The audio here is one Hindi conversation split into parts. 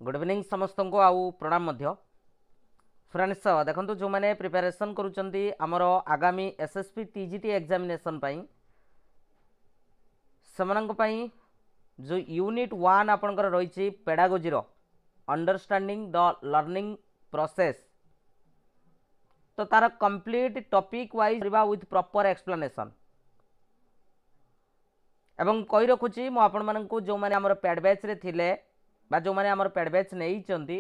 गुड इवनिंग समस्त को आउ प्रणाम मध्य फ्रेंड्स देखो जो मैंने प्रिपेरेसन करुँच आमर आगामी एसएसबी टीजीटी एग्जामिनेशन से जो यूनिट 1 आपंकर रही pedagogy understanding the learning process तो तार complete topic wise with proper explanation एवं कही रखुची मु आपण मानकु जो माने हमर पेड बैच रे थिले बा जो माने हमर पेड बैच नै चंती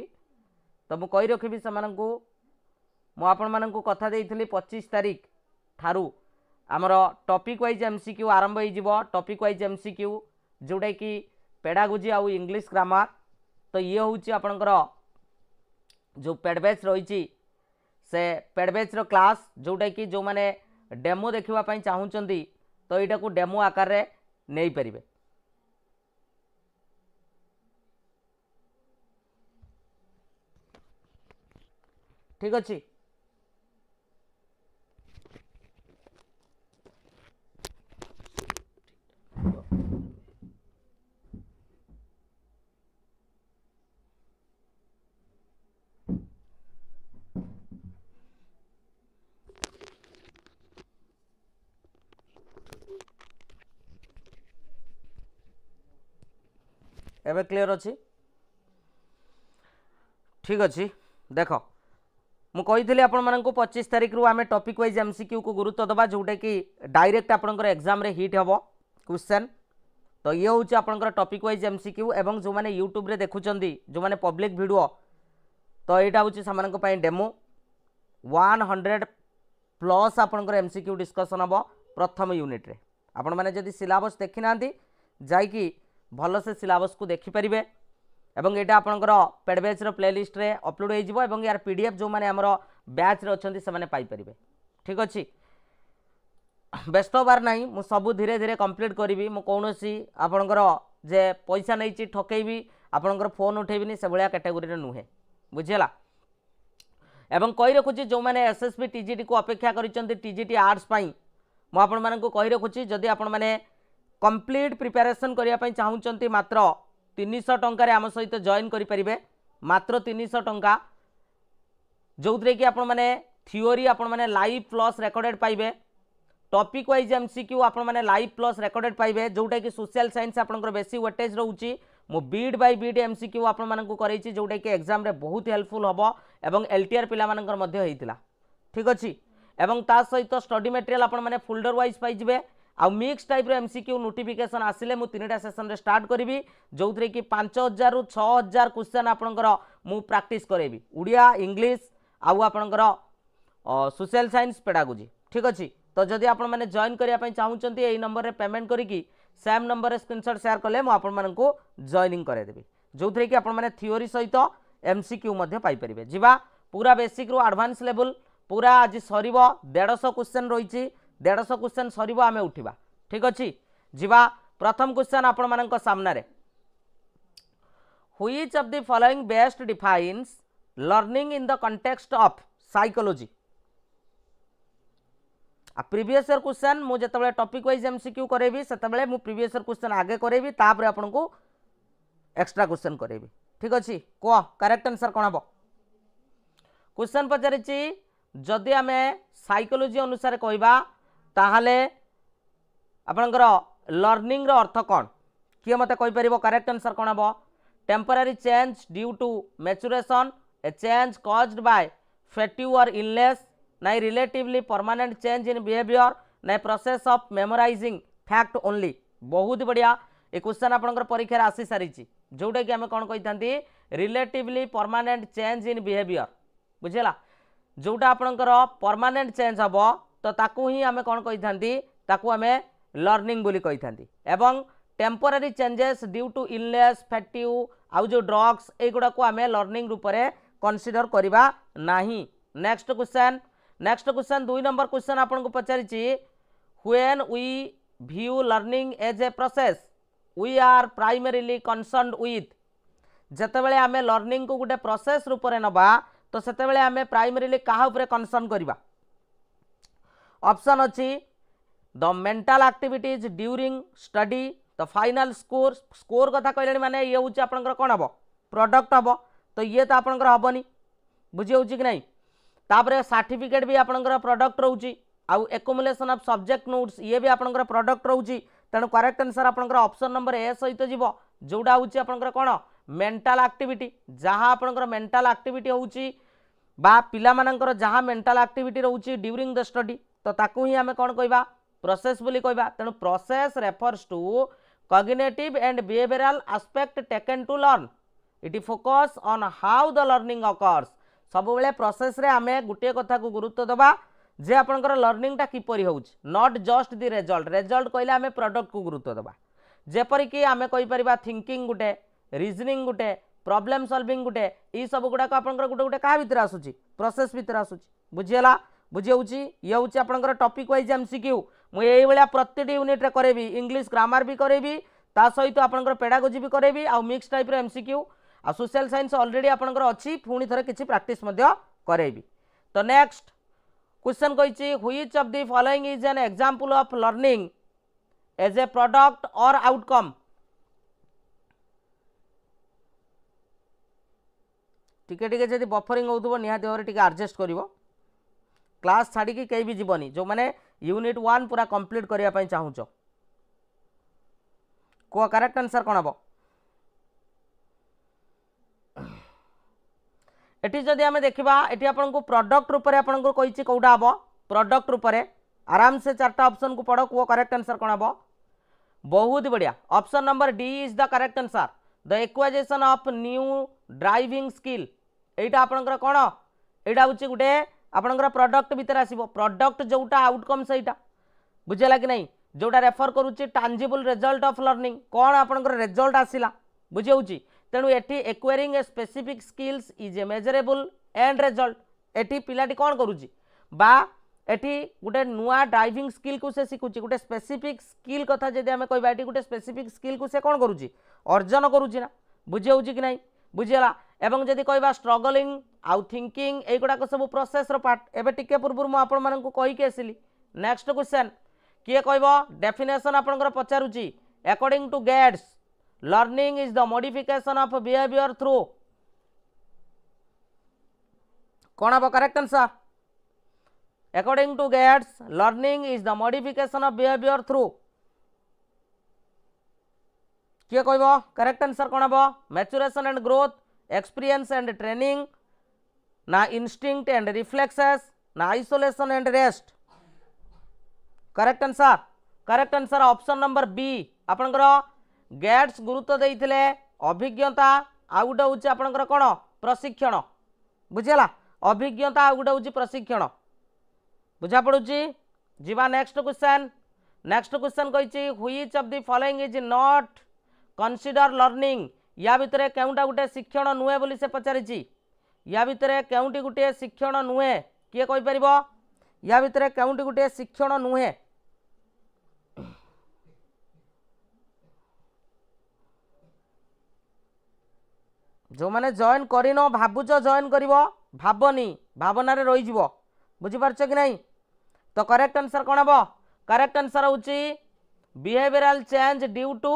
तो मु कही रखिबी समानकु मु आपण मानकु कथा देइथिली 25 तारीख थारु हमर टॉपिक वाइज एमसीक्यू आरंभ होई जिवो टॉपिक वाइज एमसीक्यू जोडा कि पेडागोजी आउ इंग्लिश ग्रामर तो ये होउची आपनकर जो पेड बैच रही से पेड बैच रो क्लास जोटा कि जो माने डेमो देखिबा पई चाहुचंती तो एटा को डेमो आकार रे नहीं पारिबे। ठीक अच्छे एबे क्लियर अच्छी। ठीक अच्छे देख मु कही आपण मानक 25 तारीख रु आमे टॉपिक वाइज एमसीक्यू को गुरुत्व दबा जोटा कि डायरेक्ट आपनकर एग्जाम रे हिट हबो क्वेश्चन तो ये होची आपनकर टॉपिक वाइज एमसीक्यू एवं जो माने यूट्यूब रे देखुचंदी जो माने पब्लिक वीडियो तो एटा होची सामानक पई डेमो 100 प्लस आपनकर एमसीक्यू डिस्कशन हबो प्रथम यूनिट रे आपण माने जदी सिलेबस देखि नांती जाई कि भल से सिलेबस को देखि परिबे एवं एटा आपनकर पेड बैच रो प्लेलिस्ट रे अपलोड हो जिवो एवं यार पीडीएफ जो माने हमरो बैच रे अछंती से माने पाई परिबे। ठीक अछि व्यस्त बार नाही मु सब धीरे धीरे कंप्लीट करिवि मु कोनोसी आपनकर जे पैसा नै छि ठकेइबि आपनकर फोन उठेबिनी से भलिया कैटेगरी रे नुहे बुझियला एवं कहि रखुछि जो माने एसएसबी टीजीटी को अपेक्षा करिसंती टीजीटी आर्ट्स पई मु आपन मानन को कहि रखुछि जदी आपन माने कंप्लीट प्रिपरेशन करिया पई चाहुचंती मात्र 300 टंका आम सहित जॉइन करें मात्र 300 टंका जो थे कि आपण मैंने थियोरी आपण मैंने लाइव प्लस रेकर्डेड पाइबे टॉपिक वाइज एमसीक्यू आपण मैंने लाइव प्लस रेकर्डेड पाइबे जोटा कि सोशल साइंस आपंकर बेसी वेटेज रोचे मु बीट बाय बीट एमसीक्यू आपण मानक करैछि जोटा कि एग्जाम रे बहुत हेल्पफुल हबो एवं एलटीआर पिला मानकर मध्ये होइतिला। ठीक अछि एवं ता सहित स्टडी मटेरियल आपण माने फोल्डर वाइज पाइ जिवे आ मिक्स टाइप रो एमसीक्यू नोटिफिकेशन आसिले मु 3टा सेशन रे स्टार्ट करिवि जो थे कि 5000 रु 6000 क्वेश्चन आपनकर मु प्रैक्टिस करेबी उड़िया इंग्लिश आउ आपनकर सोशल साइंस पेडागोजी। ठीक अछि तो जदि आपण माने जॉइन करिया पई चाहुचंती एई नंबर रे पेमेंट करिकि सेम नंबर रे स्क्रीनशॉट शेयर कले मु आपण मानन को जॉइनिंग करे देबी जो थे कि आपण माने थियोरी सहित एमसीक्यू मध्ये पाई परिबे जिबा पूरा बेसिक रु एडवांस लेवल पूरा आज सरीबो 150 क्वेश्चन रहिछि 150 क्वेश्चन सरीबो आमे उठिबा। ठीक अछि जिबा प्रथम क्वेश्चन आपण मानक सामना रे which of the following best defines learning in the context of psychology आ प्रीवियस ईयर क्वेश्चन मु जतबेले टॉपिक वाइज एमसीक्यू करेबी सेतबेले मु प्रीवियस ईयर क्वेश्चन आगे करेबी तापर आपन को एक्स्ट्रा क्वेश्चन करेबी। ठीक अछि को करेक्ट आंसर कोन हबो क्वेश्चन पचारिछि जदि आमे साइकोलॉजी अनुसार कहबा ताहले आपनकर लर्निंग रो अर्थ कौन किए मते कहि परिबो करेक्ट आंसर कोन हबो temporary change due to maturation a change caused by fatigue or illness नाइ relatively permanent change in behaviour नाइ process of memorizing fact only. बहुत बढ़िया ए क्वेश्चन आपनकर परीक्षा रे आसी सारिछि जोटा कि हमें कोन कहिथांती relatively permanent change in behaviour बुझिला जोटा आपनकर परमानेंट चेंज हबो तो ताकू ही आमे कोन कहिथांती ताकू आमे लर्निंग बोली कहिथांती एवं temporary changes due to illness fatigue आउ जो ड्रग्स एगुडा को आमे लर्निंग रूप रे कंसीडर करिबा नाही। नेक्स्ट क्वेश्चन 2 नंबर क्वेश्चन आपन को पचारिछि when we view learning as a process we are primarily concerned with जतबेले आमे लर्निंग को गुटे प्रोसेस रूप रे नबा तो सेतबेले आमे प्राइमरीली काहा ऊपर कंसर्न करिबा ऑप्शन अच्छी the mental activities during study the final score कथा कहले माने ये होची आपनकर कोन हबो प्रोडक्ट हम तो ये तो आपंकर हेनी बुझी हो कि नहीं तापर सर्टिफिकेट भी आपंकर प्रोडक्ट रोचे आउ एकुमुलेशन ऑफ सब्जेक्ट नोट्स ये भी आपंकर प्रोडक्ट रोचे तेणु करेक्ट आंसर आपंकर ऑप्शन नंबर ए सहित जीव जोड़ा हूँ आपंकर कौन मेंटल एक्टिविटी जहाँ आपंकर मेंटल एक्टिविटी होची बा पिला मानकर जहाँ मेंटल एक्टिविटी रोची ड्यूरिंग द स्टडी तो ताकू ही आमे कौन कहबा प्रोसेस बोली कहबा तेणु process refers to cognitive and behavioural aspect taken to learn it focus on how the learning occurs सब बेले प्रोसेस रे आमे गुटे कथा को गुरुत्व दबा जे आपनकर लर्निंग टा किपरि होउछ not just the result result कहले आमे प्रोडक्ट को गुरुत्व दबा जेपरि कि आमे कहि परिबा थिंकिंग गुटे रीजनिंग गुटे प्रॉब्लम सॉल्विंग गुटे ई सब गुडाक आपनकर गुटे गुटे का भीतर आसुची प्रोसेस भीतर आसुची बुझियला बुझी होउची ये होउची आपनकर टॉपिक वाइज एमसीक्यू मु एई बेला प्रत्येक यूनिट रे करेबी इंग्लिश ग्रामर भी करेबी ता सहित आपनकर पेडागोजी भी करेबी आ मिक्स टाइप रे एमसीक्यू आ सोशल साइंस ऑलरेडी आपनकर अछि पुणी थरे किछि प्रैक्टिस मध्य करेबी तो नेक्स्ट क्वेश्चन कहिछि which of the following is an example of learning as a product or outcome टिके टिके जदि बफरिंग होउथबो निहाती भाबरे टिके एडजस्ट करिवो क्लास छाड़ी की कहीं भी जीवनी जो माने यूनिट 1 पूरा कंप्लीट करिया पई चाहूचो को करेक्ट आंसर कोन हबो एटी जदि हमें देखिबा एटी आपन को प्रोडक्ट रूप रे आपन को कहिछि कोडा हबो प्रोडक्ट रूप रे आराम से चारटा ऑप्शन को पढ़ो को करेक्ट आंसर कोन हबो बहुत बढ़िया option number D is the correct answer the acquisition of new driving skill एटा आपनकर कोन एटा होछि गुटे आपनकर प्रोडक्ट भीतर आसीबो प्रोडक्ट जोटा आउटकम सेटा बुझेला कि नहीं जोटा रेफर करूछि टांजिबल रिजल्ट ऑफ लर्निंग कोन आपनकर रिजल्ट आसीला बुझे होछि तेणु एटी acquiring a specific skills is a measurable end result एटी पिलाटी कोन करूछि बा एटी गुटे नुआ ड्राइविंग स्किल को से सिखुछि गुटे स्पेसिफिक स्किल कथा जदि हमें कहबा एटी गुटे स्पेसिफिक स्किल को से कोन करूछि अर्जन करूछि ना बुझे होछि कि नहीं बुझेला एवं जदि कहबा स्ट्रगलिंग आउ थिंकिंग ए गुडा को सब प्रोसेस रो पार्ट एबे टिके पूर्व मु आपण मानन को कहि के आसिली नेक्स्ट क्वेश्चन किए कहबो डेफिनेशन आपनकर पचारुछि according to Gates learning is the modification of behaviour through कोन हबो correct answer according to Gates learning is the modification of behaviour through किए कहबो करेक्ट आंसर कोन हबो maturation and growth experience and training ना इंस्टिंक्ट एंड रिफ्लेक्सेस ना isolation and rest correct answer option number B आपनकर गेट्स गुरुत्व देइथिले अभिज्ञता आ गुटे होछि आपनकर कोन प्रशिक्षण बुझेला अभिज्ञता आ गुटे होछि प्रशिक्षण बुझा पड़ुछि जीवा नेक्स्ट क्वेश्चन कहिछि which of the following is not consider learning या भितरे केउटा गुटे शिक्षण नुहे बोली से पचारिछि या भितरे केउटी गुटे शिक्षण नुहे किए कहि परिबो या भितरे केउटी गुटे शिक्षण नुहे जो माने जॉइन करिनो भाबुच जॉइन करिवो भाबनी भावना रे रहि जिवो बुझि पारछ कि नहीं तो करेक्ट आंसर कोन हबो करेक्ट आंसर होछि behavioural change due to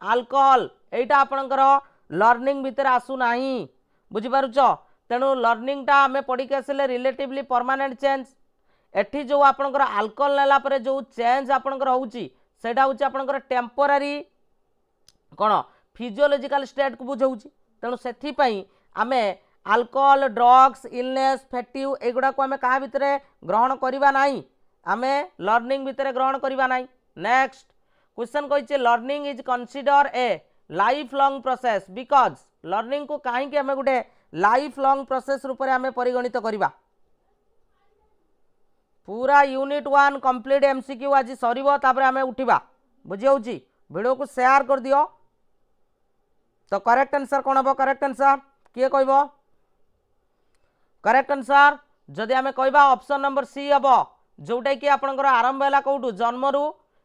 alcohol एटा आपनकर लर्निंग भीतर आसु नाही बुझि पारुछ तेणु लर्निंग टा आमे पढ़ी के आसिले रिलेटिवली परमानेंट चेंज एठी जो आपनकर अल्कोहल नेला परे जो चेंज आपनकर होउची सेटा होउची आपनकर टेम्पररी कोन फिजियोलॉजिकल स्टेट को बुझाउची तेणु सेथि पई आमे अल्कोहल ड्रग्स इलनेस फैटिव एगुडा को आमे कहा भितरे ग्रहण करिबा नाही आमे लर्निंग भितरे ग्रहण करिबा नाही नेक्स्ट क्वेश्चन कहिचे learning is consider a life long process because learning को कहीं के आमे गुटे लाइफ लॉन्ग प्रोसेस रूप में आमे परिगणित करिबा पूरा यूनिट 1 कंप्लीट एमसीक्यू आज सरीबो तापर आमे उठिबा बुझी होउची वीडियो को शेयर कर दियो तो करेक्ट आंसर कोन हबो करेक्ट आंसर किए कहबो करेक्ट आंसर जदि आमे कहबा ऑप्शन नंबर सी हबो जोटा कि आपनकर आरंभ होला कोउटू जन्मरू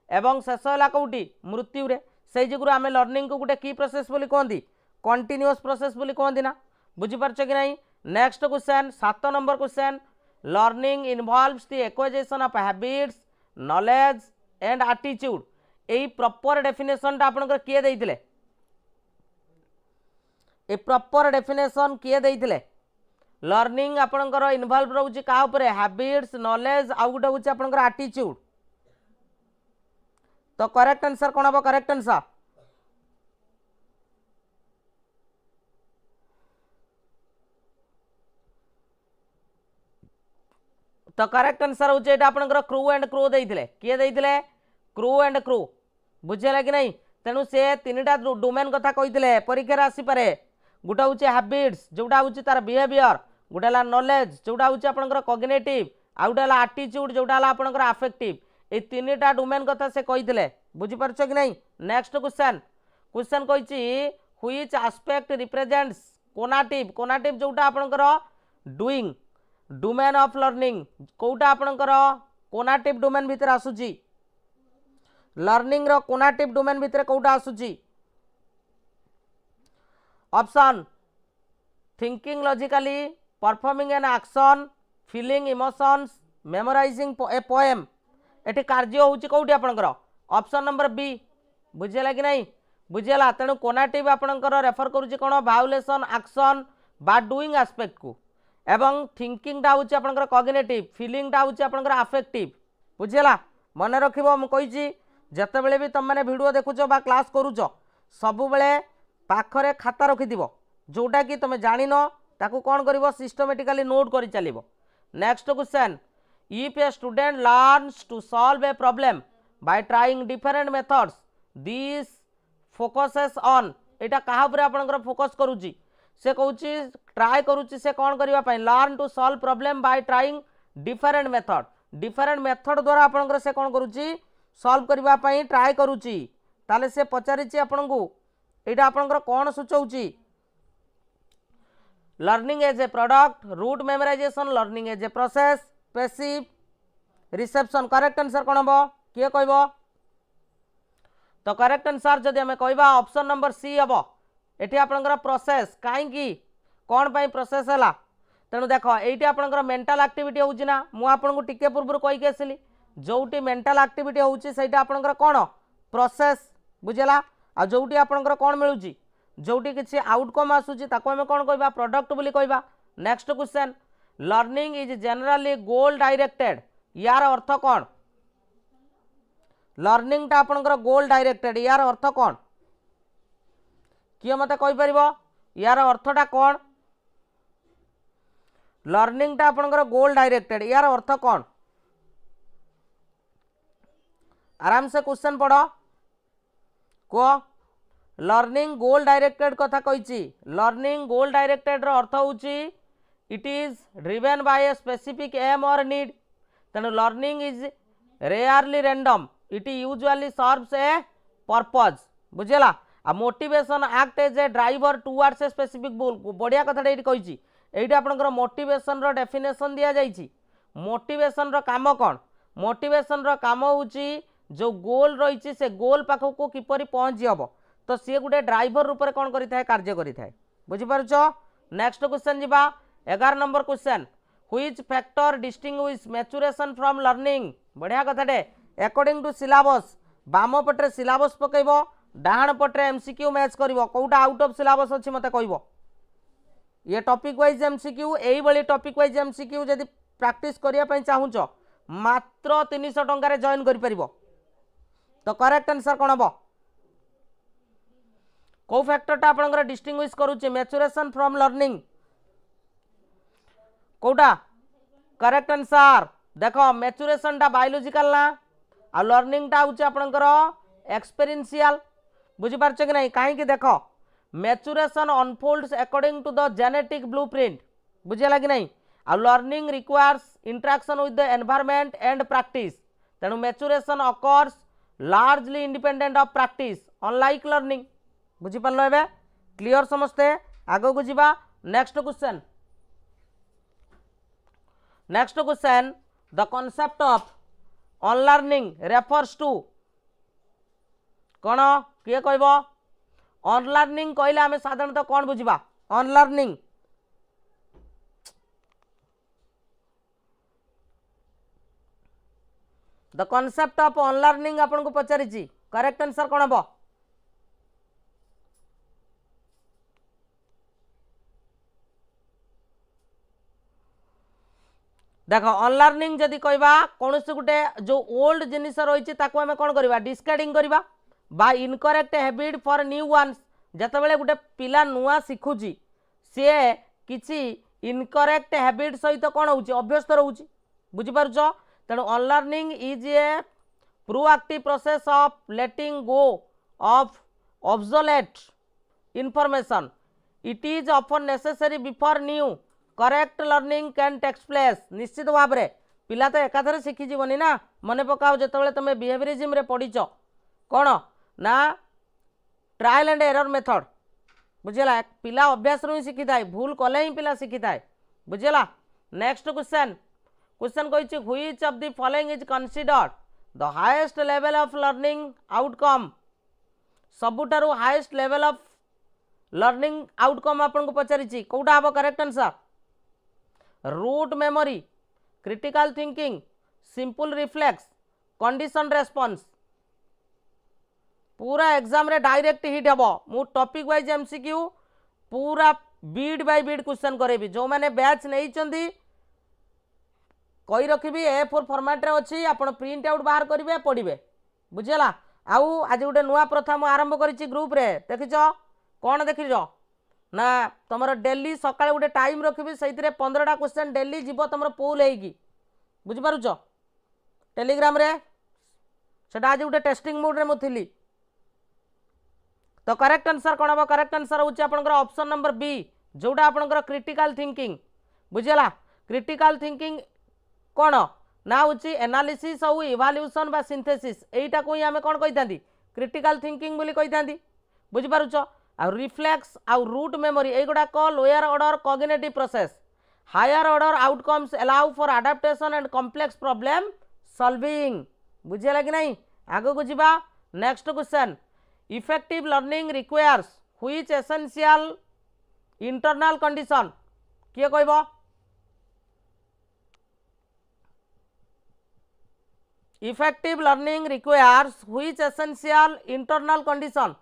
एवं शेष होला कोउटी मृत्यु रे सेई जगुरु आमे लर्निंग को गुटे की प्रोसेस बोली कहंदी कंटीन्यूअस प्रोसेस बोली कहंदी ना बुझी पारछ कि नहीं next question 7 number question learning involves the acquisition of habits knowledge and attitude AE proper definition ता आपनकर किए देइतिले ए प्रॉपर डेफिनेशन किए देइथिले लर्निंग आपणकर इन्वॉल्व रहउची का ऊपर हैबिट्स नॉलेज आउ गुटे होची आपणकर एटीट्यूड तो करेक्ट आंसर कोन हबो करेक्ट आंसर तो करेक्ट आंसर होची एटा आपणकर क्रू एंड क्रू देइथिले किए देइथिले क्रू एंड क्रू बुझिला कि नहीं तेणु से तीनटा डोमेन कथा कहिथिले परीक्षा आसी पारे गोटा हूँ हैबिट्स जोटा हूँ तार बिहेवियर गोटे है नॉलेज जोटा हूँ आपंकर कॉग्निटिव आउ गोटे है एटीट्यूड जोटा है आपंकर अफेक्टिव ये तीनटा डोमेन कथा से कही बुझीपार कि नहीं नेक्स्ट क्वेश्चन क्वेश्चन कही which aspect represents conative conative जोटा आपंकर डुईंग डोमेन ऑफ लर्निंग कोटा आपंकर कोनाटिव डोमेन भितर आसुची लर्निंग रो कोनाटिव डोमेन भितर कोटा आसुची option thinking logically performing an action feeling emotions memorising a poem एटी कार्य होची कोठी आपनकर ऑप्शन नंबर बी बुझेला कि नहीं बुझेला तेणु कोनाटिव आपनकर रेफर करूची कोन वायोलेशन एक्शन बा डूइंग एस्पेक्ट को एवं थिंकिंग टा होची आपनकर कॉग्निटिव फीलिंग टा होची आपनकर अफेक्टिव बुझेला मन रखिबो म कहिची जते बेले भी तुम माने वीडियो देखुचो बा क्लास करूचो सब बेले पाखरे खाता रखिथिबो जोटा कि तुम जानिनो ताकू कौन करिवो सिस्टमेटिकली नोट करि चलिबो next question if a student learns to solve a problem by trying different methods this focuses on एटा कहा ऊपर आपनकर फोकस करूची से कहूची ट्राई करूची से कौन करिवा पई learn to solve problem by trying different method द्वारा आपनकर से कौन करूची सॉल्व करिवा पई ट्राई करूची ताले से पचारिची आपनकू एटा आपनकर कौन सूचौची learning as a product rote memorization learning as a process passive reception correct answer कौन हम किए कहब तो करेक्ट आंसर जदि आम कहबा ऑप्शन नंबर सी हम एटी आपनकर प्रोसेस कहीं कौन पाई प्रोसेस है तेणु देख ये आपनकर मेंटल एक्टिविटी होची ना मु आपनको टिके पूर्व कहीकि आसली जोटी मेंटल एक्टिविटी होची सेटा आपनकर कौन प्रोसेस बुझेला आ जोटी आपनकर कौन मिलूची जोटी किसी आउटकम आसूची ताको आमे कौन कहबा प्रोडक्ट बोली कहबा next question learning is generally goal directed यार अर्थ कौन लर्निंग टा आपनकर गोल डायरेक्टेड यार अर्थ कौन किए मते कहि परिबो यार अर्थटा कौन लर्निंग टा आपनकर गोल डायरेक्टेड यार अर्थ कौन आराम से क्वेश्चन पढ़ो को लर्निंग गोल डायरेक्टेड कथा कही लर्निंग गोल डायरेक्टेड रो अर्थ होची it is driven by a specific aim or need तेणु learning is rarely random it usually serves a purpose बुझेला आ motivation act as a driver towards a specific goal बढ़िया कथा ये कही ये आपनकर मोटिवेशन रो डेफिनेशन दिया जाइछि मोटिवेशन रो काम कौन मोटिवेशन रो काम होची जो गोल रही से गोल पाखक को किपरि पहुँची हम तो सी गोटे ड्राइवर रूप में कौन करें कार्य करें बुझीपार नेक्स्ट क्वेश्चन जीवा 11 number question which factor distinguish maturation from learning बढ़िया कथाटे अकॉर्डिंग टू सिलेबस बाम पटे सिलेबस पकेब डाहाण पटे एमसीक्यू मैच कर कौटा आउट ऑफ सिलेबस अच्छी मत कह ये टॉपिक वाइज एमसीक्यू यही भाई टॉपिक वाइज एमसीक्यू जब प्रैक्टिस करने चाहूच मात्र 300 टंकार जॉइन कर तो करेक्ट आंसर कौन हम को फैक्टरटा आपनकर डिस्टिंग्विश करूचे मैच्योरेशन फ्रॉम लर्निंग कोटा करेक्ट आंसर देखो मैच्योरेशन टा बायोलॉजिकल ना आ लर्निंग टा होचे आपनकर एक्सपीरियंशियल बुझी पारछ कि नहीं कहीं देखो maturation unfolds according to the genetic blueprint बुझेला कि नहीं आ learning requires interaction with the environment and practice तेणु maturation occurs largely independent of practice unlike learning बुझीपार ए क्लियर समस्ते आग को जीवा next question the concept of unlearning refers to कौन किए कहब अनलर्निंग कहले आम साधारणतः कौन बुझा unlearning the concept of unlearning आपन को पचारिछि करेक्ट आंसर कौन हम देख अनलर्निंग जदि कहबा कौन से गोटे जो ओल्ड जिनिस रही आम कौन करवा डिस्कार्डिंग करवा बा incorrect habit for new ones जितेबाला गोटे पिला नुआ शिखुची सी किसी इनकरेक्ट हैबिट सहित कौन हो अभ्यस्त रोचे बुझीपार तेणु unlearning is a proactive process of letting go of obsolete information it is often necessary before new correct learning can takes place निश्चित भाव में पिला तो एकाथरे शिखिजीवनी ना मन पकाओ जो तुम बिहेवियरिज्म रे पढ़ीच कौन ना ट्रायल एंड एरर मेथड बुझेगा पिला अभ्यास ही शिखी थाए भूल कले ही पिला शिखी थाए बुझेगा नेक्स्ट क्वेश्चन क्वेश्चन कही which of the following is considered the highest level of learning outcome सबुठारु highest level of learning outcome आपको पचारि कौटा हम correct answer rote memory critical thinking simple reflex condition response पूरा एग्जाम रे डायरेक्ट हिट हम मु टॉपिक वाइज एमसीक्यू पूरा बीट बाय बीट क्वेश्चन करेबी जो मैंने बैच नहीं चंदी कही रखी A4 फॉर्मेट रे अच्छी आप प्रिंट आउट बाहर करेंगे पढ़े बुझेगा आउ आज गोटे नुआ प्रथा मुझे आरंभ करी ग्रुप रे देखिच कौन देखिच ना तुम डेली सकाଳେ गोटे टाइम रखी से 15टा क्वेश्चन डेली जीव तुम पोल होगी बुझिपारुच टेलीग्राम रे सेटा आज गोटे टेस्टिंग मोड रे मुझी तो करेक्ट आंसर कौन हम करेक्ट आंसर हूँ ऑप्शन नंबर बी जोटा आपंकर क्रिटिकल थिंकिंग बुझेगा क्रिटिकल थिंकिंग कौन ना हूँ एनालिसिस और इवाल्यूशन बा सिंथेसिस एटा को ही आम कौन कही था क्रिटिकल थिंकिंग बोली कही था बुझिपारुच आ रिफ्लेक्स आउ रूट मेमोरी एगुड़ाक lower order cognitive process higher order outcomes allow for adaptation and complex problem solving बुझेगा कि नहीं आगो को जीवा next question effective learning requires which essential internal condition किए कहब effective learning requires which essential internal condition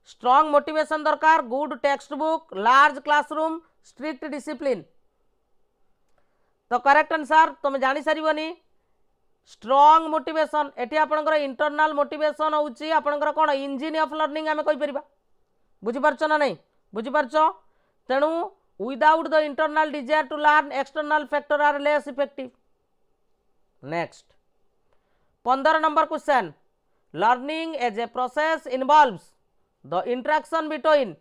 strong motivation दरकार good text book large classroom strict discipline तो करेक्ट आंसर तुम जानी सारिबनी स्ट्रॉन्ग मोटिवेशन एटी आपनकर इंटरनल मोटिवेशन होउची आपनकर कोन इंजिन ऑफ लर्निंग आमे कहि परिबा बुझि परछ ना नहीं बुझि परछ तेणु without the internal desire to learn external factor are less effective next 15 number question learning as a process involves the interaction between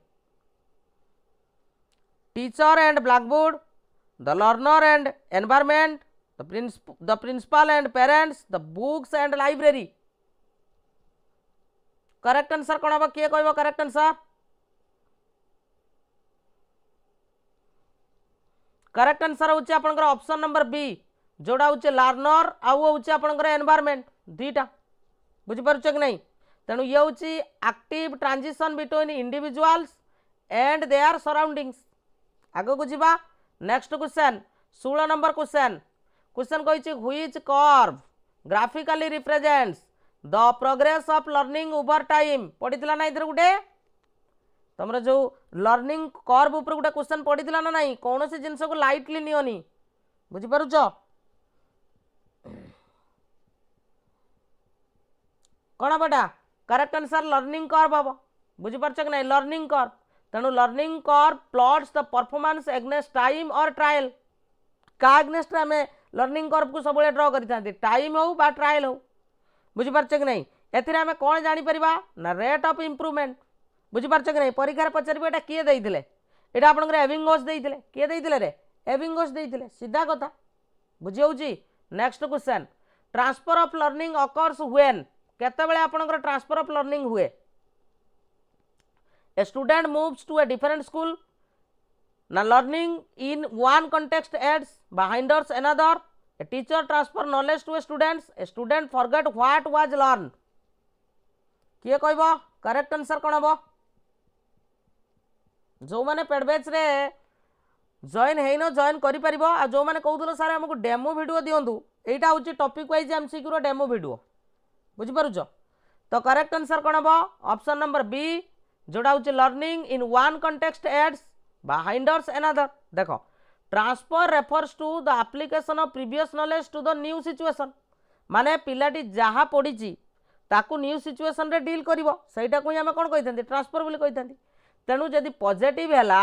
teacher and blackboard, the learner and environment, the principal and parents, the books and library. correct answer कौन हम किए कहब correct answer correct answer होचे आपनकर ऑप्शन नंबर बी जोड़ा होचे लर्नर आउ होचे आपनकर एनवायरनमेंट दीटा बुझि परछ कि नहीं तेणु ये हूँ active transition between individuals and their surroundings आगे को जीवा next question 16 number question question कही which curve graphically represents the progress of learning over time पढ़ीला ना इधर गोटे तुम जो लर्निंग कर्व ऊपर गोटे क्वेश्चन पढ़ीला ना नहीं कौन सी जिनस को लाइटली नियोनी बुझिपारुच कौन बेटा करेक्ट आंसर लर्निंग कर्व हम बुझिपार कि नहीं लर्निंग कर्व तेणु learning curve plots the performance against time और ट्रायल का एग्नेस्ट आम लर्निंग कर्व को सब ड्र कर टाइम हो बा ट्रायल हो बुझिपार कि नहीं एम कौन जापर ना रेट ऑफ इम्प्रूवमेंट बुझिपार कि नहीं परीक्षा पचारे यहाँ किए देते यहाँ आप एविंगोस देते किए देते रे एविंगोस देते सीधा कथा बुझी हो next question transfer of learning occurs when केतेबेले आपनकर ट्रांसफर ऑफ लर्निंग हुए a student moves to a different school ना learning in one context aids hinders another a teacher transfer knowledge to a student forget what was learn किए कहब करेक्ट आंसर कौन हम जो मैंने पेडबैच रे जॉइन है जॉइन कर पार आ जो मैंने कहूल सारे आमको डेमो वीडियो दिंतु यहाँ हूँ टॉपिक वाइज एमसीक्यू रो डेमो वीडियो बुझिपारुच तो करेक्ट आंसर कौन हम ऑप्शन नंबर बी जोड़ा हूँ learning in one context aids hinders another देख transfer refers to the application of previous knowledge to the new situation माने पिलाटी जहाँ पढ़ी ताकू न्यू सिचुएशन रे डील करिवो सेटा को हम कोन कहिथांती ट्रांसफर बोली कहिथांती तेणु जदि पॉजिटिव हैला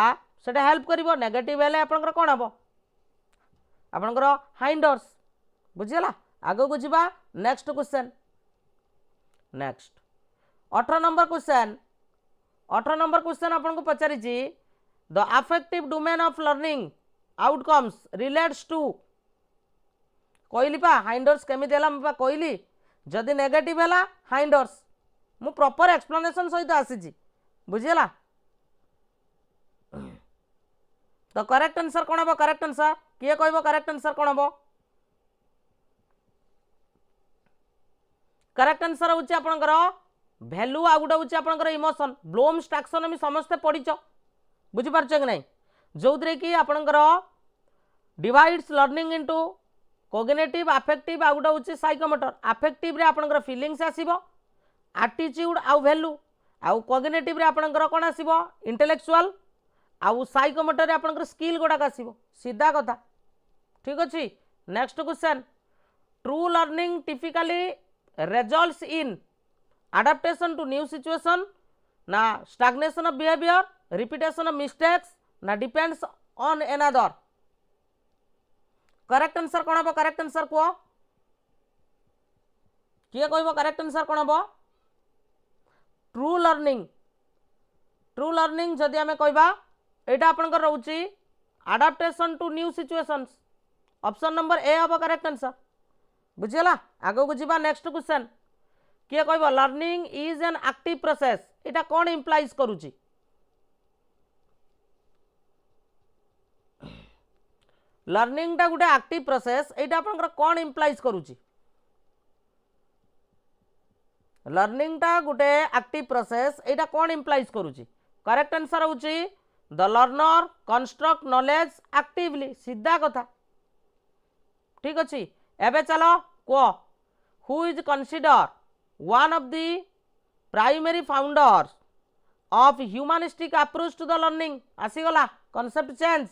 सेटा हेल्प करिवो नेगेटिव हैले आपनकर कोन हबो आपनकर हाइंडर्स बुझिला आगो को जिबा next question next 18 number question आपन को पचारि छी the affective domain of learning outcomes relates to कहली पा हाइंडर्स केमी देला मैं कहली जदि नेगेटिव हैला हाइंडर्स मु प्रॉपर एक्सप्लेनेशन सहित आसी बुझीला तो करेक्ट आंसर कौन हम करेक्ट आंसर किए कहबो करेक्ट आंसर कौन हम करेक्ट आंसर होची आपनकर वैल्यू आ गुडा होची आपनकर इमोशन ब्लूम्स टैक्सोनॉमी समस्त पढ़िच बुझी पारछ कि नहीं जो कि आपनकर divides learning into cognitive affective आ गुडा होची साइकोमोटर अफेक्टिव रे आपनकर फीलिंग्स आसीबो एटीट्यूड आ वैल्यू आ कोग्निटिव रे आपनकर कोन आसीबो इंटेलेक्चुअल आउ साइकोमोटर आपनकर स्किल गुडा आसीबो सीधा कथा ठीक अछि next question true learning typically results in adaptation to new situation na stagnation of behavior repetition of mistakes na depends on another correct answer कोन हबो correct answer को किए कहबो correct answer कोन हबो ट्रू लर्निंग जदि हमें कहबा एटा आपनकर रहउची adaptation to new situations option number ए हबो correct answer बुझिला आगो को जिबा नेक्स्ट क्वेश्चन किए कहबो learning is an active process Etah cone implies करूची लर्निंग टा गुटे एक्टिव प्रोसेस एटा आपनकर कोन इंप्लाइज करूची लर्निंग टा गुटे एक्टिव प्रोसेस एटा कोन इंप्लाइज करूची करेक्ट आंसर होची the learner construct knowledge actively सीधा कथा ठीक अछि एबे चलो को who is consider one of the primary founders of humanistic approach to the learning आसीगला concept change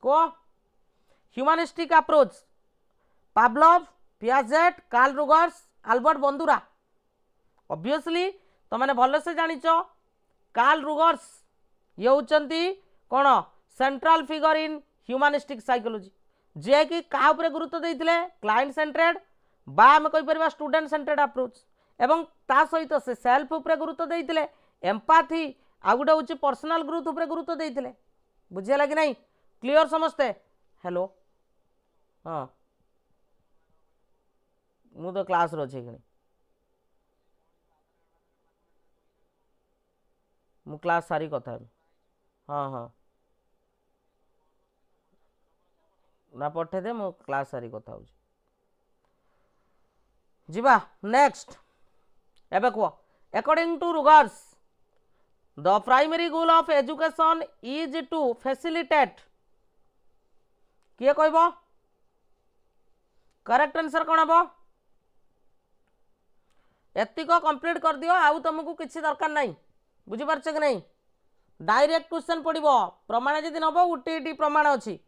को humanistic approach Pavlov Piaget Carl Rogers Albert Bandura obviously तो मैंने भले से जानिच कार्ल रुगर्स ये होचंती कोन central figure in humanistic psychology जे कि का ऊपर गुरुत्व देइथिले क्लाइंट सेंटर्ड बा आम कहीपर स्टूडेंट सेंटर्ड अप्रोच एवं ता सहित से सेल्फ उपरे गुरुत्व देइथिले एम्पाथी आ गुटे होची पर्सनल ग्रोथ उपरे गुरुत्व देइथिले बुझिया कि नहीं क्लियर समस्ते हेलो हाँ मु तो क्लास रो अछि मु क्लास सारी कथा हाँ हाँ ना पठे दे मु क्लास सारी कथा हो जीवा नेक्स्ट एबे को according to Rogers the primary goal of education is to facilitate किए कहबो करेक्ट आंसर कोन हबो एतिको कंप्लीट कर दियो आउ तुमको किछि दरकार नहीं बुझी पारछ कि नहीं डायरेक्ट क्वेश्चन पड़िबो प्रमाण जदि नबो उटी प्रमाण अछि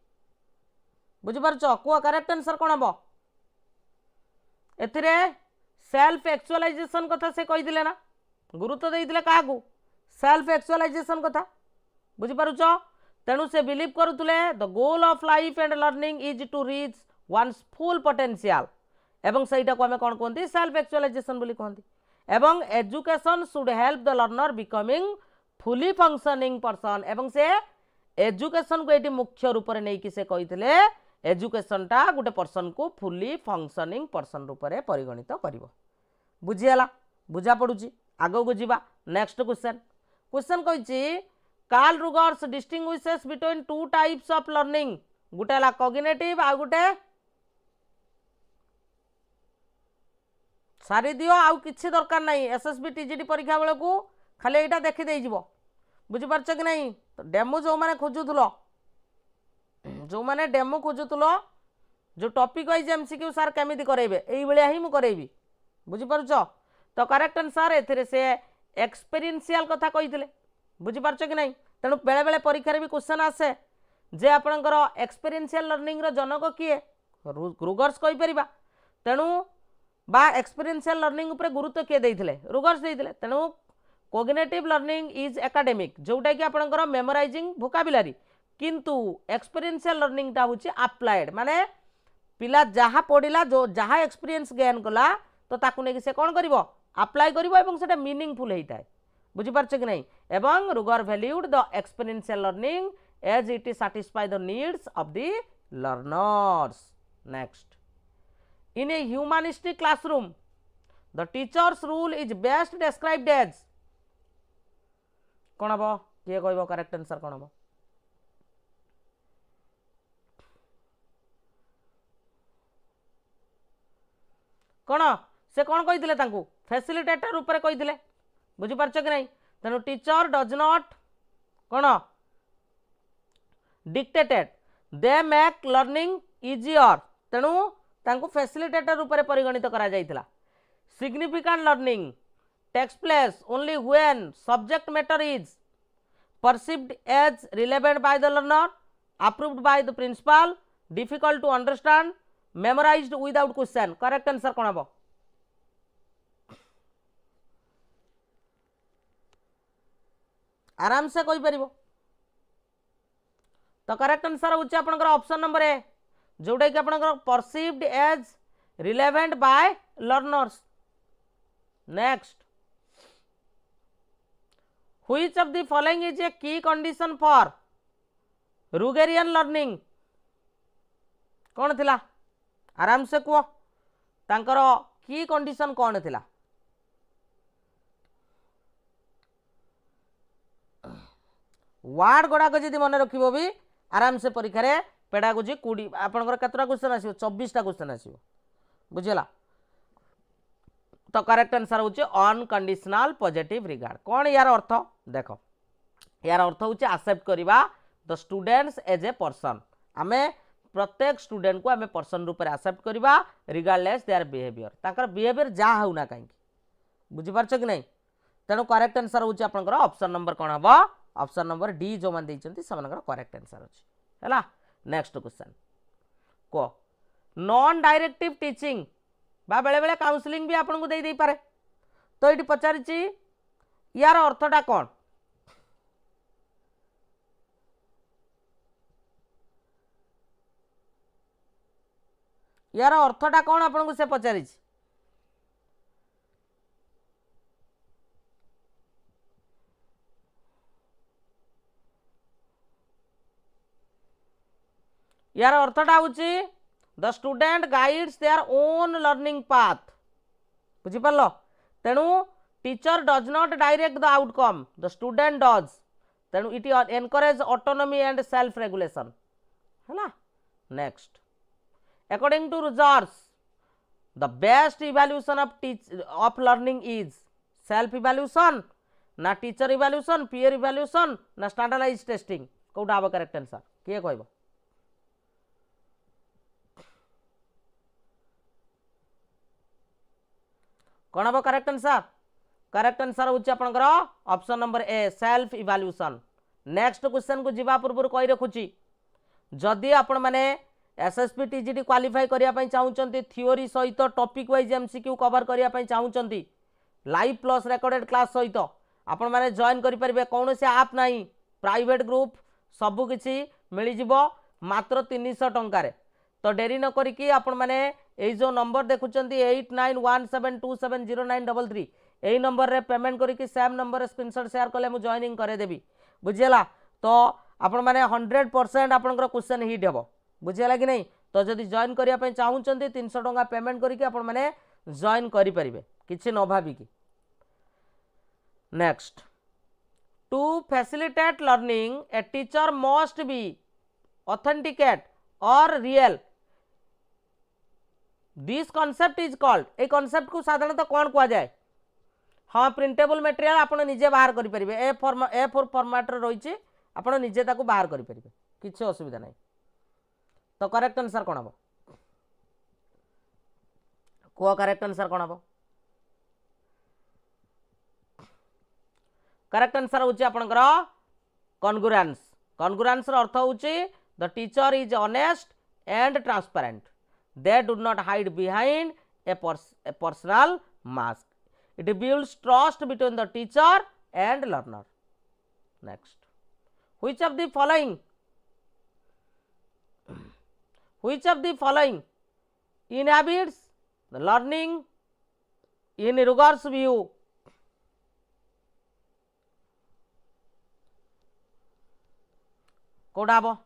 बुझी पारछ को करेक्ट आंसर कोन हबो एथिरे सेल्फ एक्चुअलाइजेशन कथा से कही दिले ना गुरुत्व देइथिले काकू सेल्फ एक्चुअलाइजेशन कथा बुझी पारुछ तेणु से बिलीव करुले the goal of life and learning is to reach one's full potential एवं सेटा को हमें कोन कहंती सेल्फ एक्चुअलाइजेशन बोली कहंती एवं education should help the learner becoming fully functioning person एवं से एजुकेशन को एटी मुख्य रूप रे नै कि से कहिथिले एजुकेशन टा गोटे पर्सन को फुली फंक्शनिंग पर्सन रूप में परिगणित करिवो बुझीला बुझा पड़ुची आगो को जीवा नेक्स्ट क्वेश्चन कहिछि Carl Rogers distinguishes between two types of learning गोटे ला कॉग्निटिव आ गोटे सारी दियो आउ किछि दरकार नहीं एसएसबी टीजीटी परीक्षा बेले को खाली एटा देखि देई जिवो बुझि पारछ कि नहीं तो डेमो जो माने खोजुथुलो जो माने डेमो खोजुथुलो जो टॉपिक वाइज एमसीक्यू सर केमिति करेबे एई बेले ही मु करेबी बुझि पारछ तो करेक्ट आंसर एथिरे से एक्सपीरियंशियल कथा कहिथिले बुझि पारछ कि नहीं तेणु बेले बेले परीक्षा रे भी क्वेश्चन आसे जे आपणकर एक्सपीरियंशियल लर्निंग रो जनक किए रुगर्स कहि परिबा तेणु बा एक्सपीरियंशियल लर्निंग उपरे गुरुत्व किए देइथिले रुगर्स देइथिले तेणु कोग्निटिव लर्निंग इज एकाडेमिक जोटा कि आपणकर मेमोराइजिंग वोकाबुलरी किंतु एक्सपीरियंशियल लर्निंग टा होची अप्लाइड माने पिला जहाँ पढ़िला जो जहाँ एक्सपीरियंस गेन कला तो ताकू नहीं से कौन करिवो अप्लाई करिवो एवं सेटा मीनिंगफुल होता है बुझी पारछ कि नहीं एवं Roger valued the experiential learning as it is satisfy the needs of the learners next in a humanistic classroom the teachers role is best described as कौन हम किए कहब करेक्ट आंसर कौन हम कौन से कौन कही फैसिलिटेटर रूप कही बुझीपार कि नहीं तेणु टीचर डज नॉट कौन dictated they make learning easier तेणु तांको फैसिलिटेटर रूप परिगणित करा जाइथिला significant learning takes place only when subject matter is perceived as relevant by the learner approved by the principal difficult to understand memorized without question correct answer कौन हम आराम से कहि परिबो तो करेक्ट आंसर होची आपनकर ऑप्शन नंबर ए जोटा कि आपनकर perceived as relevant by learners next which of the following is a key condition for रुगेरियन learning कौन थिला आराम से कह तांकर की कंडीशन कौन थिला वार्ड गुड़ाक जदि मन रखिबो भी आराम से परीक्षा रे पेडागोजी 20 आपनकर केतरा क्वेश्चन आसीबो 24 टा क्वेश्चन आसीबो बुझिला तो करेक्ट आंसर होची अनकंडीशनल पॉजिटिव रिगार्ड कौन यार अर्थ देखो यार अर्थ होची एक्सेप्ट करिबा the students as a person आमे प्रत्येक स्टूडेंट को आमे पर्सन रूप में एक्सेप्ट करिबा regardless their behaviour Takar behaviour जा होना कहीं बुझी पारछ कि नहीं तेणु करेक्ट आंसर होची आपनकर ऑप्शन नंबर कौन हबो ऑप्शन नंबर डी जो मान देइचंती समनकर करेक्ट आंसर अछि हैला नेक्स्ट क्वेश्चन को नॉन डायरेक्टिव टीचिंग बा बेले बेले काउंसलिंग भी आपन को दे दे पारे तो एटी पचारिची यार अर्थटा कौन यार अर्थटा कौन आपन को से पचारिची यार अर्थटा होची the student guides their own learning path बुझी पारलो तेणु teacher does not direct the outcome the student does तेणु it encourages autonomy and self regulation हैला next according to Rogers the best evaluation of learning is self evaluation ना टीचर इवैल्यूएशन पीयर इवैल्यूएशन ना स्टैंडर्डाइज्ड टेस्टिंग कोटा आबो करेक्ट आंसर किए कहबो कौन हम करेक्ट आंसर होची आपनकर ऑप्शन नंबर ए सेल्फ इवैल्यूएशन नेक्स्ट क्वेश्चन को जीवा पूर्व कही रखुची जदि आपण माने एसएसबी टीजीटी क्वालिफाई करिया पई चाहुचंती थ्योरी सहित टॉपिक वाइज एमसीक्यू कवर करिया पई चाहुचंती लाइव प्लस रिकॉर्डेड क्लास सहित आपण माने जॉइन करि परिबे कौन से ऐप नाही प्राइवेट ग्रुप सबु किछि मिली जिवो मात्र 300 टंका रे तो डेरी न करिकी आपण माने एई जो नंबर देखुचंती 8917270933 एई नंबर रे पेमेंट करिकी सेम नंबर रे स्क्रीनशॉट शेयर कले मु जॉइनिंग करे देबी बुझियला तो आपण माने 100% आपनकर क्वेश्चन हिट हेबो बुझियला कि नहीं तो जदि जॉइन करिया पई चाहुचंती 300 टंका पेमेंट करिकी आपण माने जॉइन करि परिबे किछि न भाबी की next to facilitate learning a teacher must be authenticate or real this concept is called a concept को साधारणतः कौन कहा जाए हाँ प्रिंटेबल मटेरियल आपण निजे बाहर करि परिबे ए फोर फॉर्मेट रे रहिछि आपण निजे ताको बाहर करि परिबे किछि असुविधा नाही तो करेक्ट आंसर कोन हबो को करेक्ट आंसर कोन हबो करेक्ट आंसर होछि आपनकर कॉन्ग्रुएंस रो अर्थ होछि the teacher is honest and transparent. They do not hide behind a personal mask. It builds trust between the teacher and learner. Next, which of the following inhabits the learning in Ruger's view? कोड़ा हम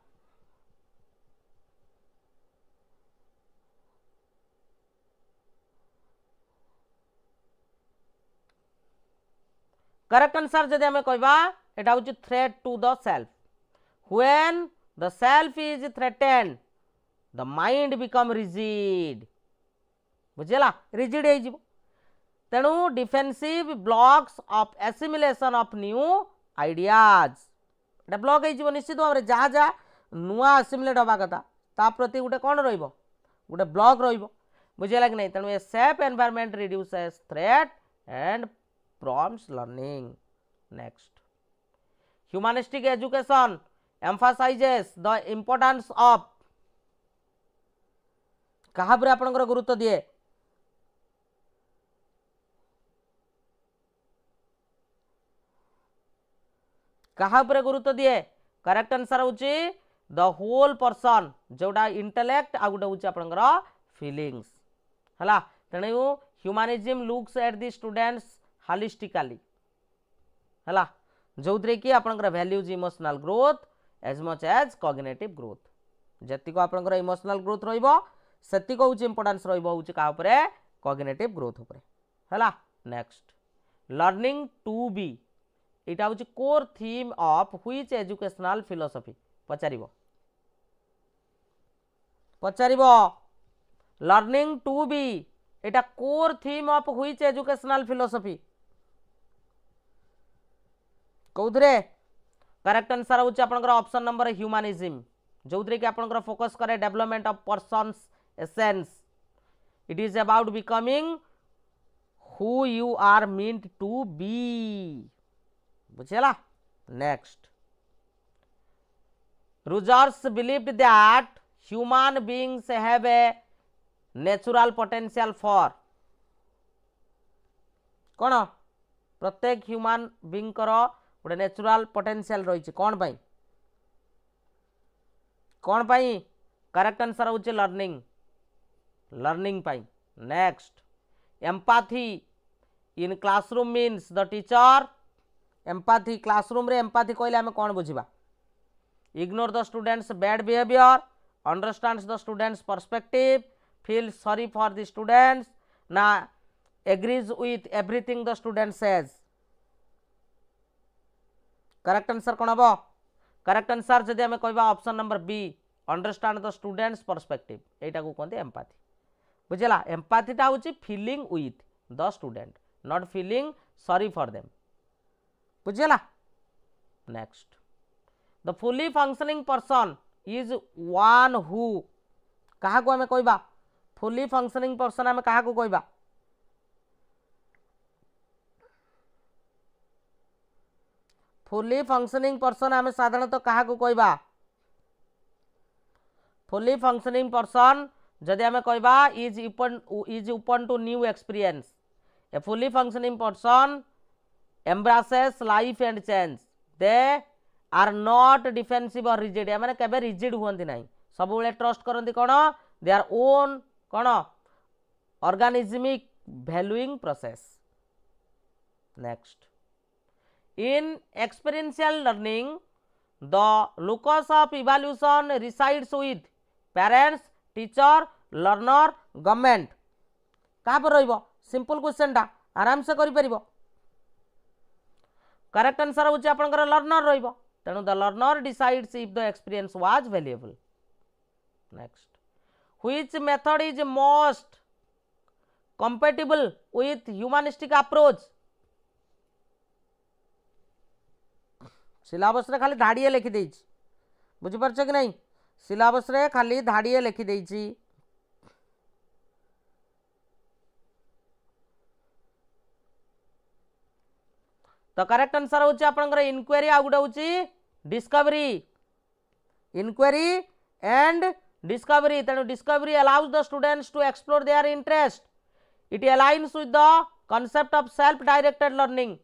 करेक्ट आंसर जदि आम कहबा एटा होची threat to the self. When the self is threatened the mind become rigid. बुझेला रिजिड हो जिवो. तेणु defensive blocks of assimilation of new ideas एटा ब्लॉक हो निश्चित भाव में जहाँ जहाँ नुआ आसिमुलेट हवा कथा ता प्रति गोटे कौन रहिबो गोटे ब्लॉक रहिबो. बुझेला कि नहीं. तेणु a safe environment reduces threat and prompts learning. Next, humanistic education emphasises the importance of कहा पर आपनकर गुरुत्व दिए कहा पर गुरुत्व दिए. करेक्ट आंसर होची द होल पर्सन जोटा इंटेलेक्ट आ गोटे होची आपनकर फीलिंग्स हला. तेणु humanism looks at the students holistically हला जो कि आपनकर values emotional growth as much as cognitive growth. जतिक आपनकर इमोशनल ग्रोथ रहिबो सेतिक होची इंपोर्टेंस रहिबो होची का ऊपर कॉग्निटिव ग्रोथ ऊपर हला. नेक्स्ट, लर्निंग टू बी एटा होची core theme of which educational philosophy. पचारिबो लर्निंग टू बी एटा core theme of which educational philosophy कौदरे. करेक्ट आंसर होची आपनकर ऑप्शन नंबर ह्यूमनिज्म जो कि आपनकर फोकस करे development of persons essence. It is about becoming who you are meant to be. बुझेला. Next, Rogers believed that human beings have a natural potential for कौन प्रत्येक ह्यूमन बीइंग करो गोटे नेचुरल पोटेंशियल रही कौन पाई. करेक्ट आंसर होचे लर्निंग पाई. Next, empathy in classroom means the teacher. Empathy classroom रे एम्पैथी कहले आमे कौन बुझिबा. Ignore the students bad behaviour, understands the students perspective, feel sorry for the students ना agrees with everything the student says. Correct answer कौन हम. करेक्ट आंसर जदि आमे कहबा option number B understand the students perspective एटा को कहते एम्पैथी. बुझेला. एम्पैथीटा होची feeling with the student not feeling sorry for them. बुझेला. Next, the fully functioning person is one who कहा को आमे कहबा. फुली फंक्शनिंग पर्सन आमे कहा को कहबा. फुली फंक्शनिंग पर्सन आमे साधारणतः कहा को कहबा. फुली फंक्शनिंग पर्सन जदि आमे कहबा is open to new experience. A fully functioning person embraces life and change. They are not defensive or rigid. या माने केबे रिजिड हुअंती नाही सब बेले ट्रस्ट करंती कोन देयर ओन कोन organismic valuing process. Next, in experiential learning the locus of evaluation resides with parents, teacher, learner, government. कहा पर रहिबो. सिंपल क्वेश्चन टा आराम से करि परिबो. करेक्ट आंसर होची आपनकर लर्नर रहिबो. तेणु the learner decides if the experience was valuable. Next, which method is most compatible with humanistic approach. Syllabus रे खाली धाड़िए लिखि देइछि. बुझि परछ कि नहीं. सिलेबस रे खाली धाड़िए लिखि देइछि. तो करेक्ट आंसर होची आपनकर इंक्वायरी आ गुडा होची डिस्कवरी. inquiry and discovery. तेणु discovery allows the students to explore their interest. It aligns with the concept of self-directed learning.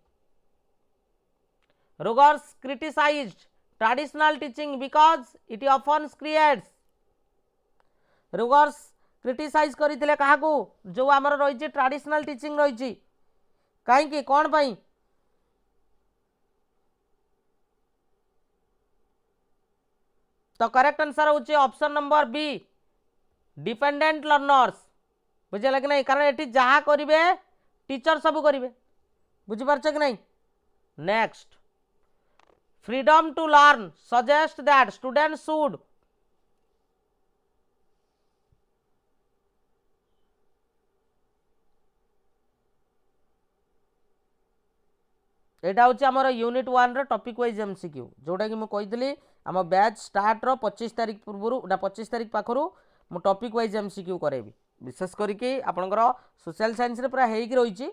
Rogers criticized traditional teaching because it often creates. Rogers criticise करथिले काहाकू जो आमर रही ट्रेडिशनल टीचिंग रही कहीं कौन पाई तो करेक्ट आंसर होचे option number be dependent learners बुझे कि नहीं कारण ये जहाँ करेंगे टीचर सब करेंगे बुझीपार कि नहीं next freedom to learn suggest that students should एटा हूँ आमर यूनिट 1 टॉपिक वाइज एमसीक्यू जोटा कि मुझे आम बैच स्टार्ट 25 तारीख पूर्व 25 तारीख पाखु मु टॉपिक वाइज एमसीक्यू करेबी विशेष करके आपंकर सोशल साइंस रे पूरा हेक रही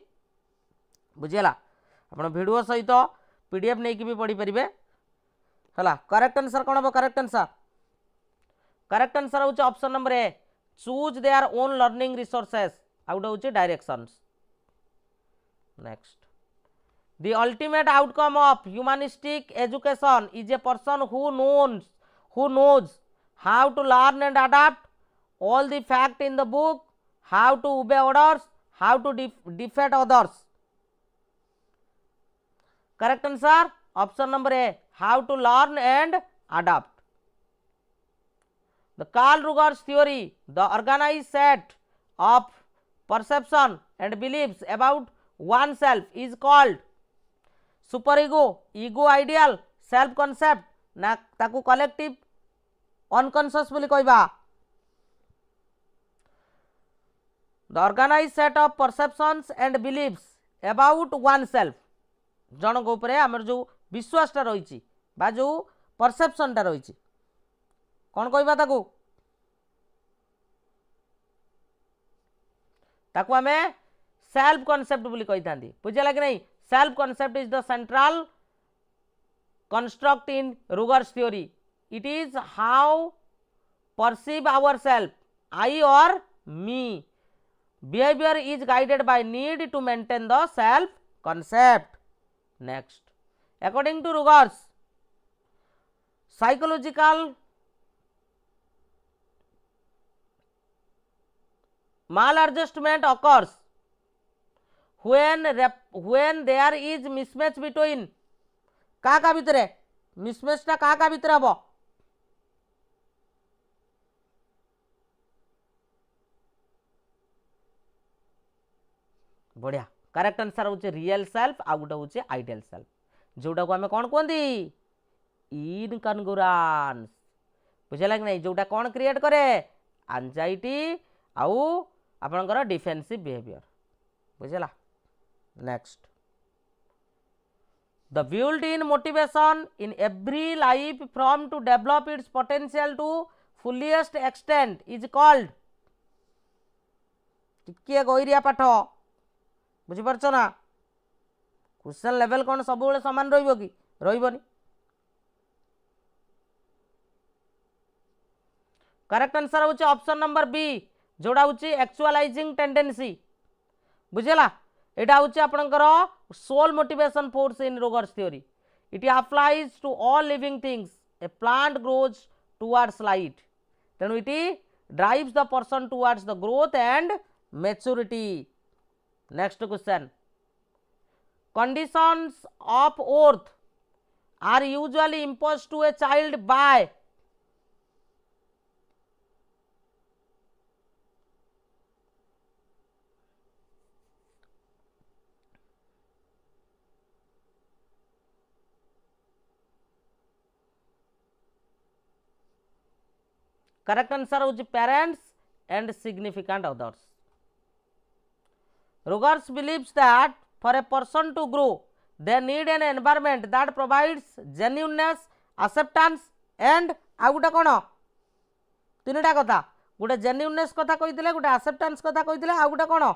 बुझीगला आप वीडियो सहित पीडीएफ नहीं भी पढ़ी पारे है करेक्ट आंसर कौन हम करेक्ट आंसर हूँ option number A choose their own learning resources आउट हूँ directions next The ultimate outcome of humanistic education is a person who knows how to learn and adapt all the fact in the book, how to obey orders, how to defeat others. Correct answer option number A, how to learn and adapt. The Carl Rogers theory, the organized set of perception and beliefs about oneself is called super ego ego ideal self concept ना ताकू कलेक्टिव अनकॉन्शियस बोली कहबा the organised set of perceptions and beliefs about oneself जन को ऊपर आमर जो विश्वासटा रही बा जो परसेप्शनटा रही कौन कहबा ताकू आमे सेल्फ कॉन्सेप्ट बोली कही था बुझे कि नहीं self concept is the central construct in Rogers theory. It is how perceive ourselves, I or me. Behavior is guided by need to maintain the self concept. Next, according to Rogers, psychological maladjustment occurs when there is mismatch between का भितर मिसमैचटा का भितर हम बढ़िया करेक्ट आंसर होचे रियल सेल्फ आ गोटे होचे आइडियल सेल्फ जोटा को आम कौन कहते इनकनग्रुएंस बुझेगा कि नहीं जोटा कौन क्रिएट करे एंजाइटी आउ आपनकर डिफेंसिव बिहेवियर बुझेला next The built-in motivation in every life form to develop its potential to fullest extent is called टिके गईरिया पाठ बुझी पारछ ना क्वेश्चन लेवल कौन सब बेले समान रहिबो कि रहिबोनी करेक्ट आंसर होचे ऑप्शन नंबर बी जोड़ा होचे एक्चुअलाइजिंग टेंडेंसी बुझेला एटा होचे आपनकर sole motivation force in Rogers theory it applies to all living things a plant grows towards light तेणु it drives the person towards the growth and maturity next question conditions of worth are usually imposed to a child by correct answer होची parents and significant others Rogers believes that for a person to grow they need an environment that provides genuineness acceptance and आ गोटे कौन तीनटा कथा गोटे जेन्युइननेस कथा कही गोटे एक्सेप्टेंस कथा कही आ गोटे कौन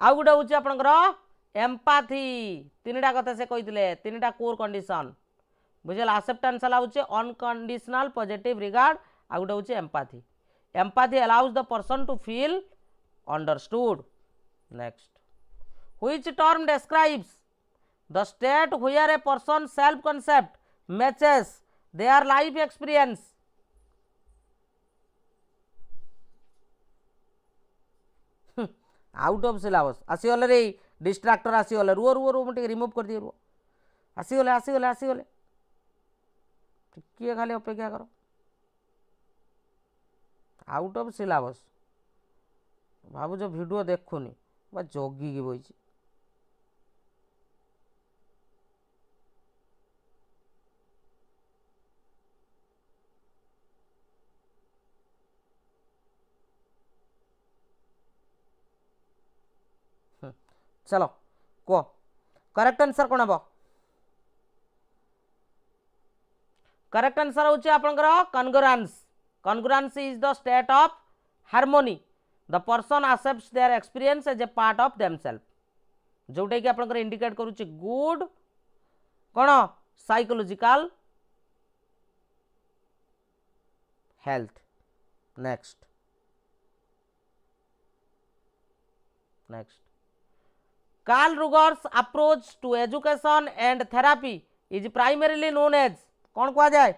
आ गोटे होची आपनकर एम्पैथी तीनटा कथा से कही तीनटा कोर कंडीशन बुझेला एक्सेप्टेंस होचे अनकंडीशनल पॉजिटिव रिगार्ड आ गोटे होचे empathy empathy allows the person to feel understood next which term describes the state where a person self concept matches their life experience out of syllabus आसीगले रे डिस्ट्राक्टर आसीगले रुओ रुओ रुओ मुझे रिमूव कर दिए रुओ आसीगले आसीगले आसीगले टिके खाली अपेक्षा कर आउट ऑफ सिलेबस भावुच वीडियो देखुनी बा जगी की बही चलो कह करेक्ट आंसर कौन हम करेक्ट आंसर होची आपनकर congruence congruence is the state of harmony the person accepts their experience as a part of themselves जोटा कि आपनकर इंडिकेट करूची गुड कौन psychological health next next Carl Ruger's approach to education and therapy is primarily known as कौन कहा जाए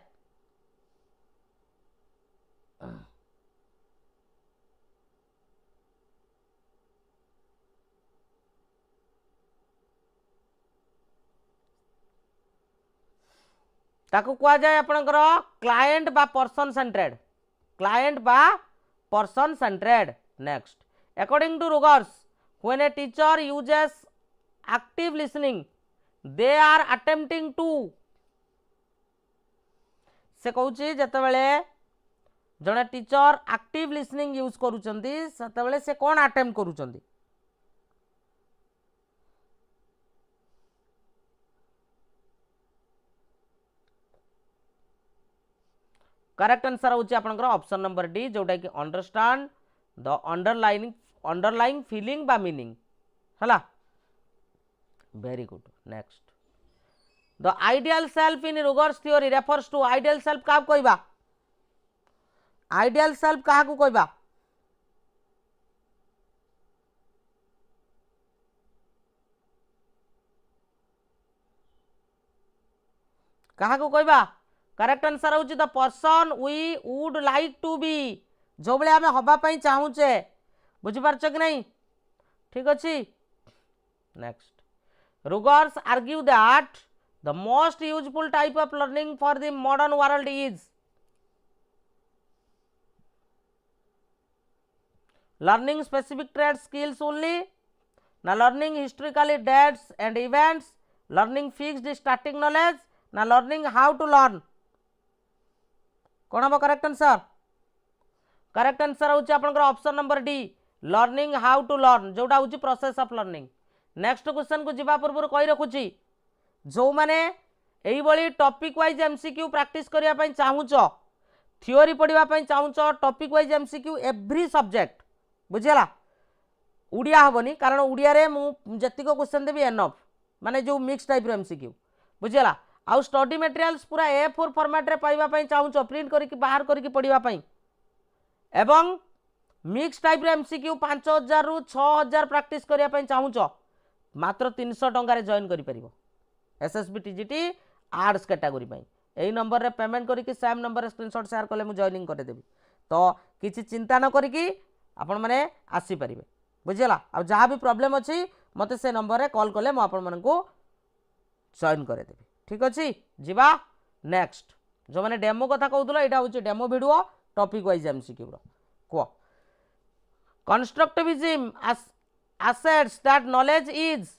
ताको कहा जाए आपनकर क्लाएंट बा पर्सन सेंट्रेड क्लाएंट बा person centred next according to Rogers when a teacher uses active listening they are attempting to से कहूँ जितेबाला जड़े टीचर एक्टिव लिसनिंग यूज करुँच से कौन अटेम्प्ट करुँच करेक्ट आंसर होची आपनकर ऑप्शन नंबर डी जोटा कि अंडरस्टैंड द अंडरलाइंग फीलिंग बा मीनिंग हला very good next the ideal self in Rogers theory refers to ideal self क्या कहबा आइडियल सेल्फ क्या कहबा क्या कहबा करेक्ट आंसर होची the person we would like to be जो बले आमे हबा पई चाहूचे बुझिपारछ कि नहीं ठीक अच्छे next Rogers argue that the most useful type of learning for the modern world is learning specific trade skills only ना learning historically dates and events learning fixed static knowledge ना लर्निंग हाउ टू लर्न कौन हम करेक्ट आंसर होची आपनकर option number D learning how to learn जोटा होची process of learning next question को जीवा पूर्व कही रखुची जो माने एई बळी टॉपिक वाइज एमसीक्यू प्रैक्टिस करिया पई चाहूच थ्योरी पढ़िया पई चाहूच topic wise MCQ every subject बुझिला उड़िया हबनी कारण उड़िया रे मु जतिको क्वेश्चन देबी एनफ माने जो मिक्स टाइप रो एमसीक्यू बुझिला आउ स्टडी मटेरियल्स पूरा A4 फॉर्मेट रे पाइबा पई चाहूच प्रिंट करिक बाहर करिक पढ़िया पई एवं मिक्स टाइप रे एमसीक्यू 5000 रु 6000 प्रैक्टिस करिया पई चाहूच मात्र 300 टंका रे जॉइन करि परिबो SSB TGT आर्ट्स कैटेगरी पई एई नंबर रे पेमेंट करिक सेम नंबर रे स्क्रीनशॉट शेयर करले मु जॉइनिंग करे देबी तो किछि चिंता न करिक आपण माने आसी परिबे बुझिला आ जहाँ भी प्रॉब्लम अछि मते से नंबर रे कॉल करले मु आपण मानन को जॉइन करे देबी ठीक अछि जीवा नेक्स्ट जो माने डेमो कथा कहउतलो एटा होछि demo video topic wise MCQ रो को Constructivism asserts that knowledge is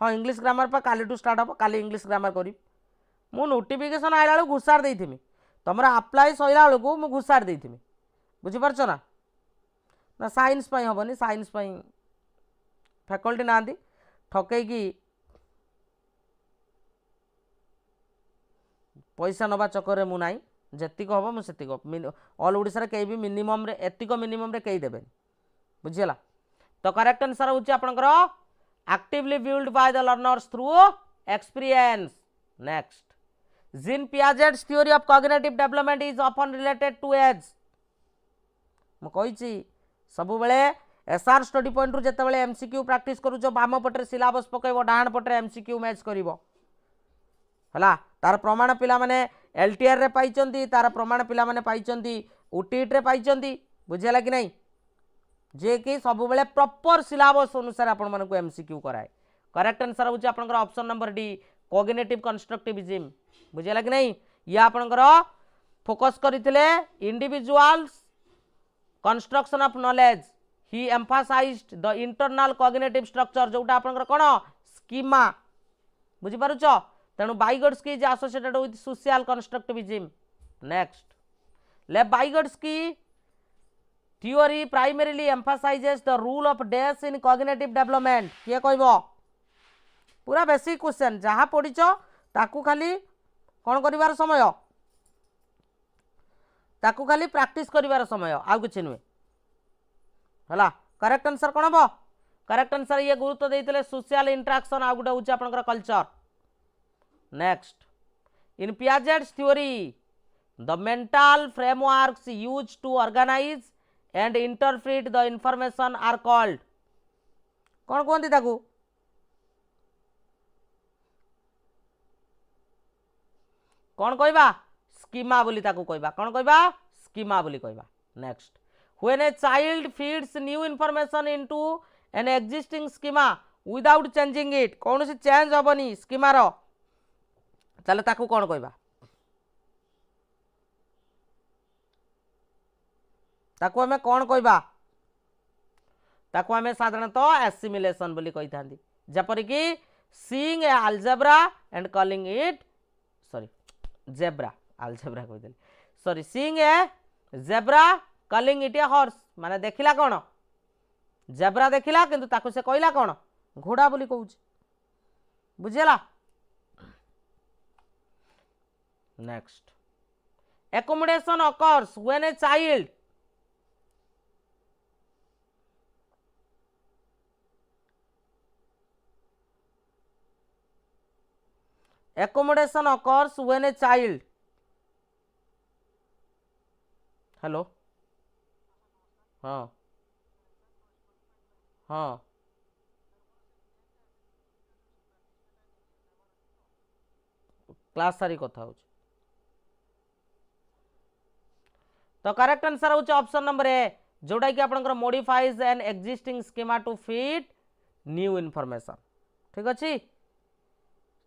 हाँ इंग्लिश ग्रामर पर काली टू स्टार्ट हम काली इंग्लिश ग्रामर करी मु नोटिफिकेशन आइला बेलू घुसार देइथिमि तमरा अप्लाई सइला बेलू मु घुसार देइथिमि बुझि परछ ना ना साइंस पई हबनी साइंस पई फैकल्टी नांदी ठकै की पैसा नबा चक्कर रे मु नाई जेतिक हम मुझे ऑल ओडिशा कई भी मिनिमम रे एतिक मिनिमम रे कई देबे बुझिला तो करेक्ट आंसर होची आपनकर actively built by the learners through experience. Next, Jean Piaget's theory of cognitive development is often related to age. ମୁଁ କହିଛି ସବୁବେଳେ एसआर स्टडी पॉइंट रु जेतेबेले एमसीक्यू प्रैक्टिस करूछ बाम पटे सिलेबस पकेबो डाहाण पटे एमसीक्यू मैच करिवो हला तार प्रमाण पिला माने एलटीआर रे पाइचंती तार प्रमाण पिला माने पाइचंती ओटीईटी रे पाइचंती बुझियला कि नहीं जे कि सब बेले प्रॉपर सिलेबस अनुसार आपण मन को एमसीक्यू कराए करेक्ट आंसर होची आपनकर option number D cognitive constructivism बुझियला कि नहीं या आपनकर फोकस करथिले individuals construction of knowledge he emphasised the internal cognitive structure जोटा आपनकर कोन स्कीमा बुझि पारुछ तेणु Vygotsky is associated with social constructivism next ले Vygotsky theory primarily emphasizes the rule of days in cognitive development किए कहबो पूरा बेसिक क्वेश्चन जहाँ पढ़िछ ताकू खाली कौन करिवार समय ताकू खाली प्रैक्टिस करिवार समय आउ किछि नुहे हला करेक्ट आंसर कोन हबो करेक्ट आंसर ये गुरुत्व देइतले सोशल इंटरेक्शन आउ गुडा होछि आपनकर culture next in Piaget's theory the mental frameworks used to organise and interpret the information are called कौन कहते ताकू कौन कहबा स्कीमा बोली ताकू कहबा कौन कहबा स्कीमा बोली कहबा next when a child feeds new information into an existing schema without changing it कौन सी चेंज हबनी स्कीमा रो चले ताकू कौन कहबा ताकू हमें कौन कहबा ताकू हमें साधारणतः एसिमिलेशन बोली कही थांती जपर कि seeing a algebra and calling it sorry zebra algebra कह देली sorry seeing a zebra calling it a horse माने देखिला कौन जेब्रा देखिला किंतु ताकू से कहला कौन घोड़ा बोली कहूची बुझिला next accommodation occurs when a child accommodation occurs when a child hello हाँ हाँ क्लास सारी कथा हो तो करेक्ट आंसर होचे ऑप्शन नंबर ए जोटा कि आपनकर modifies an existing schema to fit new information ठीक अच्छे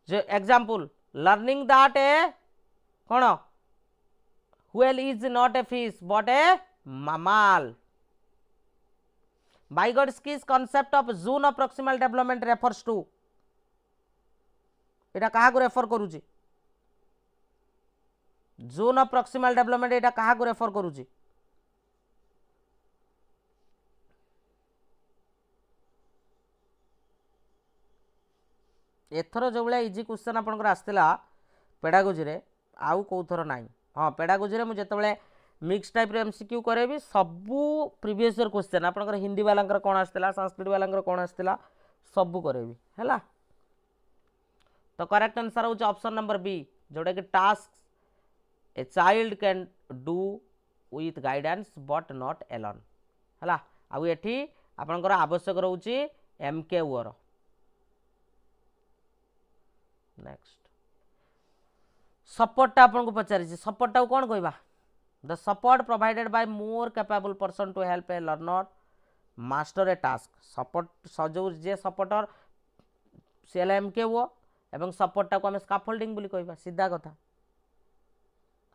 जो एग्जांपल लर्निंग दैट ए कौन whale is not a fish but a mammal Vygotsky's concept of zone of proximal development refers to एटा कहा को रेफर करूची जोन ऑफ प्रॉक्सिमल डेवलपमेंट एटा कहा को रेफर करूची एथर जो भाई इजी क्वेश्चन आपनकर आस्तिला पेडागोजी रे आउ को थर नाही हां पेडागोजी रे मु जेतबेले मिक्स टाइप रे एमसीक्यू करेबी सबु प्रीवियस ईयर क्वेश्चन आपनकर हिंदी वालांकर कोन आस्तिला संस्कृत वालांकर कोन आस्तिला सबु करेबी हैला तो करेक्ट आंसर हो ऑप्शन नंबर बी जोटा कि task a child can do with guidance but not alone हैला आउ एठी आपनकर आवश्यक रहउची एमकेयू रो नेक्स्ट सपोर्ट आपन को पचारि सपोर्ट कौन कहबा the support provided by more capable person to help a learner master a task support जो जे सपोर्टर सीएलएम के वो एवं सपोर्ट को हमें स्कैफोल्डिंग बोली कहबा सीधा कथा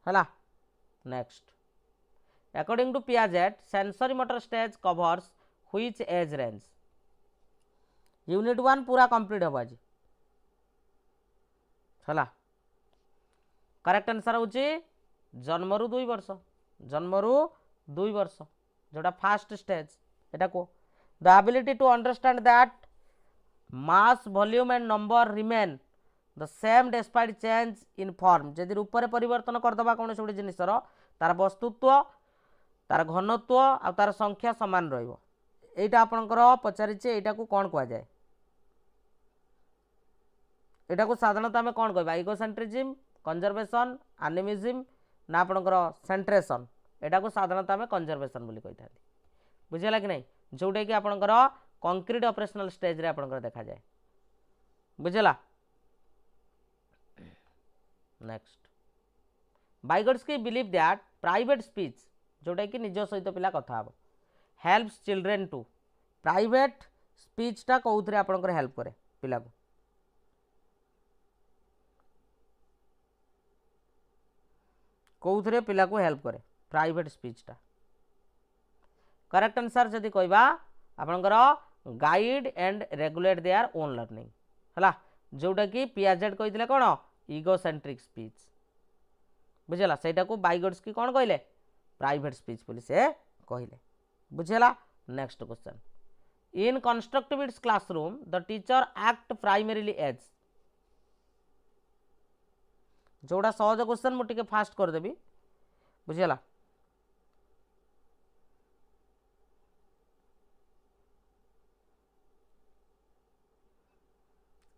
हला next according to Piaget sensory motor stage covers which age range unit 1 पूरा कंप्लीट हो आज हला करेक्ट आंसर होची जन्मरु 2 वर्ष जन्मरु 2 वर्ष जोटा फास्ट स्टेज एटा को the ability to understand that mass volume and number remain the same despite change in form जदि रूप रे परिवर्तन कर दबा कोन सोडी जिनिसर तार वस्तुत्व तार घनत्व आ तार संख्या समान रहइबो एटा आपनकर पचारिचे एटा को कोन कहआ जाय एटा को साधारणतः आम कौन कहबा इगोसेंट्रिज्म कंजर्वेशन एनिमिज्म ना आपणकर सेंट्रेशन एटा को साधारणतः आम कंजर्वेशन बोली कही था बुझेगा कि नहीं जोटा कि आपणकर कंक्रीट ऑपरेशनल स्टेज रे आपणकर देखा जाए बुझेला। Next Vygotsky believe that private speech जोटा कि निज सहित पिला कथा हम helps children to private speech टा कौन आपंकर हेल्प करे पिला को कौन पिला को हेल्प करे प्राइवेट स्पीच टा करेक्ट आंसर जदि कहबा आपंकर guide and regulate there own learning है जोटा कि पियाजेट कहते कौन इगोसेंट्रिक स्पीच बुझेला सेटा को Vygotsky कौन कहले प्राइवेट स्पीच बोली से कहले बुझेला। Next question in constructivist classroom the teacher act primarily as जोड़ा सहज क्वेश्चन मुझे फास्ट करदेवी बुझेला।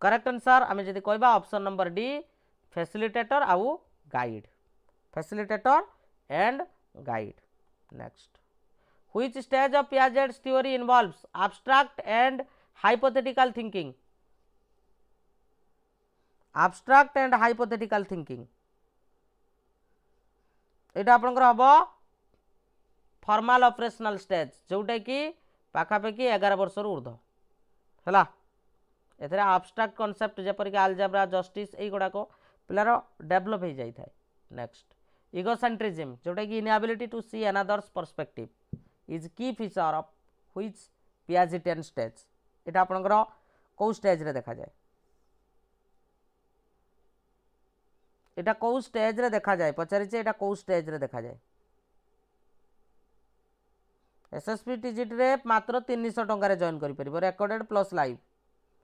करेक्ट आंसर आम जब कहबा ऑप्शन नंबर डी फैसिलिटेटर आउ guide facilitator and guide. Next which stage of Piaget's theory involves abstract and hypothetical thinking abstract and hypothetical thinking एटा आपनकर हबो फॉर्मल ऑपरेशनल स्टेज जोटा कि पाखापाखि 11 वर्ष ऊर्ध है एथरे abstract concept जेपर कि algebra justice एई गुडा को पिलार डेवलप हो जाई थाए। नेक्स्ट इगोसेंट्रिज्म जोटा कि inability to see another's perspective is key feature of which Piagetian stage एटा आपनकर को स्टेज रे देखा जाए एटा को स्टेज रे देखा जाए पचारि एटा को स्टेज रे देखा जाए SSB TGT रे मात्र 300 टंका रे जॉइन करि परिबो रिकॉर्डेड प्लस लाइव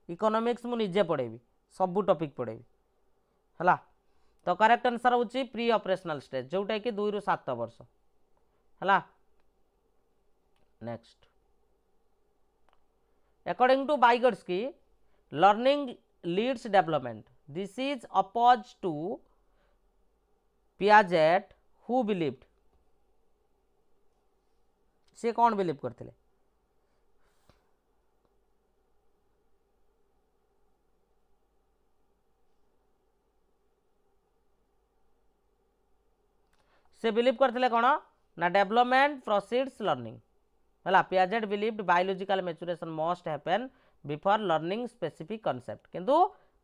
इकोनॉमिक्स मु निजे पढ़ेबी सब टॉपिक पढ़ेबी है तो करेक्ट आंसर होची प्री ऑपरेशनल स्टेज जोटा कि 2 ରୁ 7 वर्ष है। Next according to Vygotsky learning leads development this is oppose to Piaget who believed से कौन बिलीव करते से बिलीव करते कौन ना डेवलपमेंट प्रोसीड्स लर्निंग है Piaget believed biological maturation must happen before learning specific concept किंतु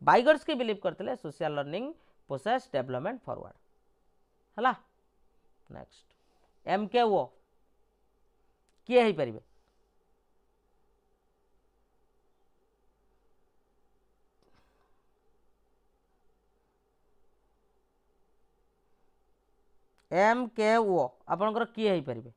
Vygotsky बिलीव करते social learning process development forward है। नेक्स्ट MKO किए ही परिबे MKO आपनकर किए ही परिबे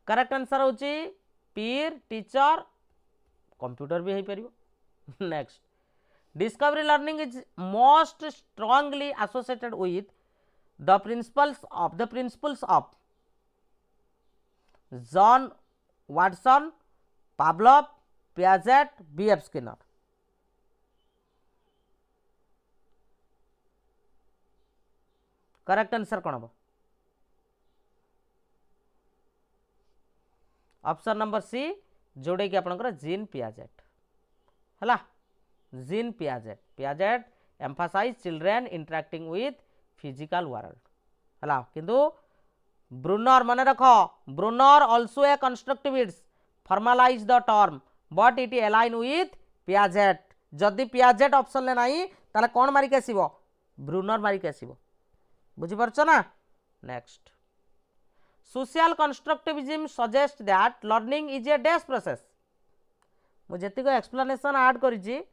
करेक्ट आंसर होची पीर टीचर कंप्यूटर भी है परिबो। Next discovery learning is most strongly associated with the principles of John Watson Pavlov Piaget BF Skinner correct answer कौन हम ऑप्शन नंबर सी जोड़े कि आपनकर जीन Piaget है Jean Piaget emphasise children interacting with physical world है किंतु ब्रूनर मन रख Bruner also a constructivist formalise the term but it align with Piaget जदि Piaget ऑप्शन ले नहीं ताले कौन मारिक आसीबो ब्रूनर मारिक आसीबो बुझी परछ ना। Next social constructivism suggest that learning is a dash process मुझे को एक्सप्लेनेशन ऐड करिछि